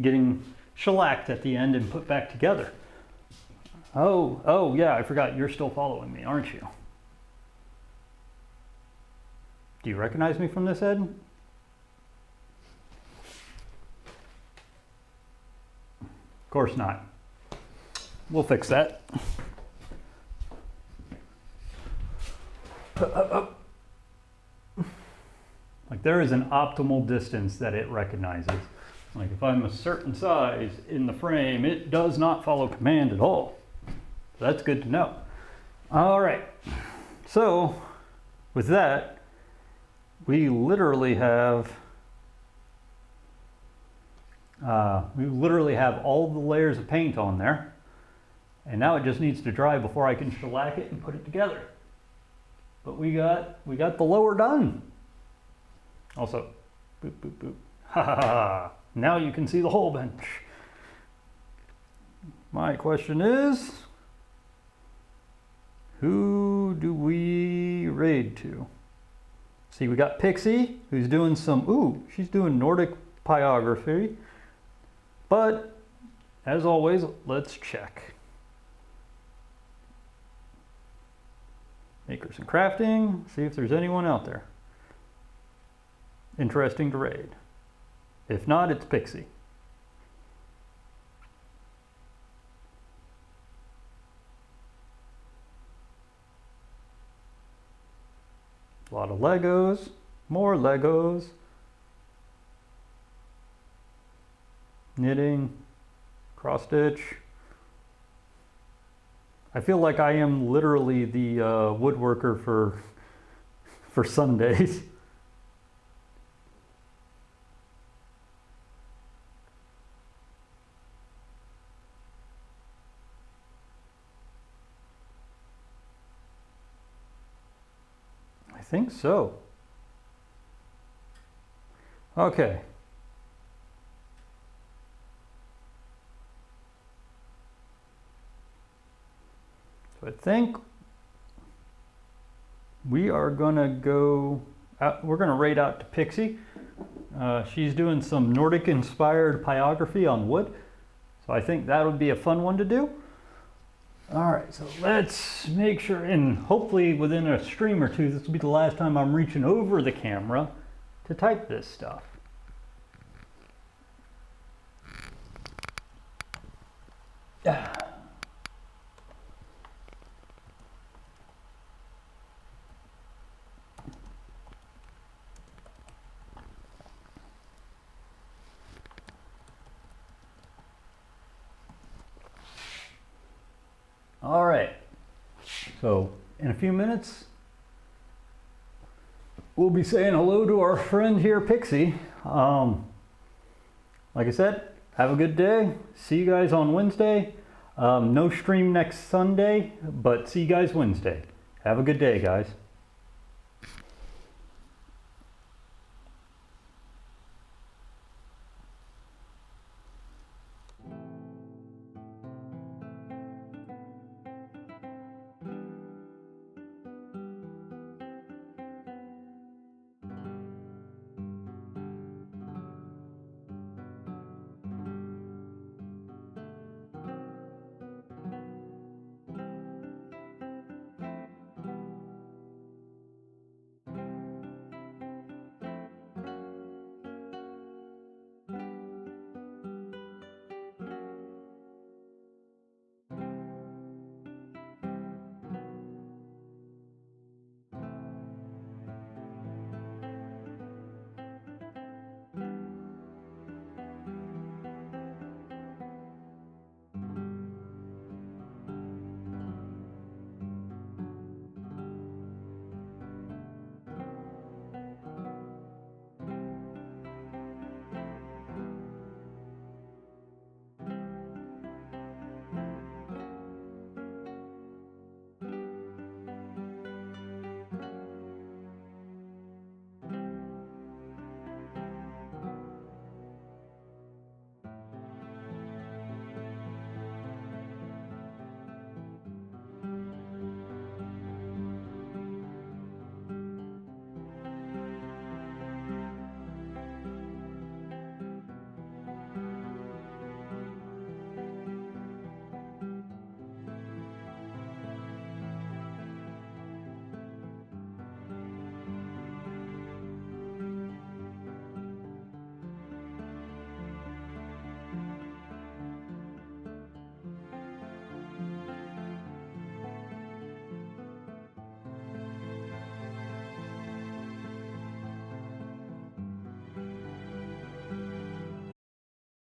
getting shellacked at the end and put back together. Oh yeah, I forgot, you're still following me, aren't you? Do you recognize me from this, Ed? Of course not. We'll fix that. Like, there is an optimal distance that it recognizes. Like, if I'm a certain size in the frame, it does not follow command at all. That's good to know. All right, so with that, we literally have all the layers of paint on there, and now it just needs to dry before I can shellac it and put it together. But we got the lower done. Also, boop boop boop. Ha ha ha! Now you can see the whole bench. My question is, who do we raid to? See, we got Pixie, who's doing some, she's doing Nordic pyrography. But, as always, let's check. Makers and crafting, see if there's anyone out there interesting to raid. If not, it's Pixie. A lot of Legos, more Legos, knitting, cross stitch. I feel like I am literally the woodworker for Sundays. I think so. Okay. So I think we are gonna go out, we're gonna raid out to Pixie. She's doing some Nordic inspired pyrography on wood. So I think that would be a fun one to do. All right, so let's make sure, and hopefully within a stream or two, this will be the last time I'm reaching over the camera to type this stuff. All right, so in a few minutes, we'll be saying hello to our friend here, Pixie. Like I said, have a good day. See you guys on Wednesday. No stream next Sunday, but see you guys Wednesday. Have a good day, guys.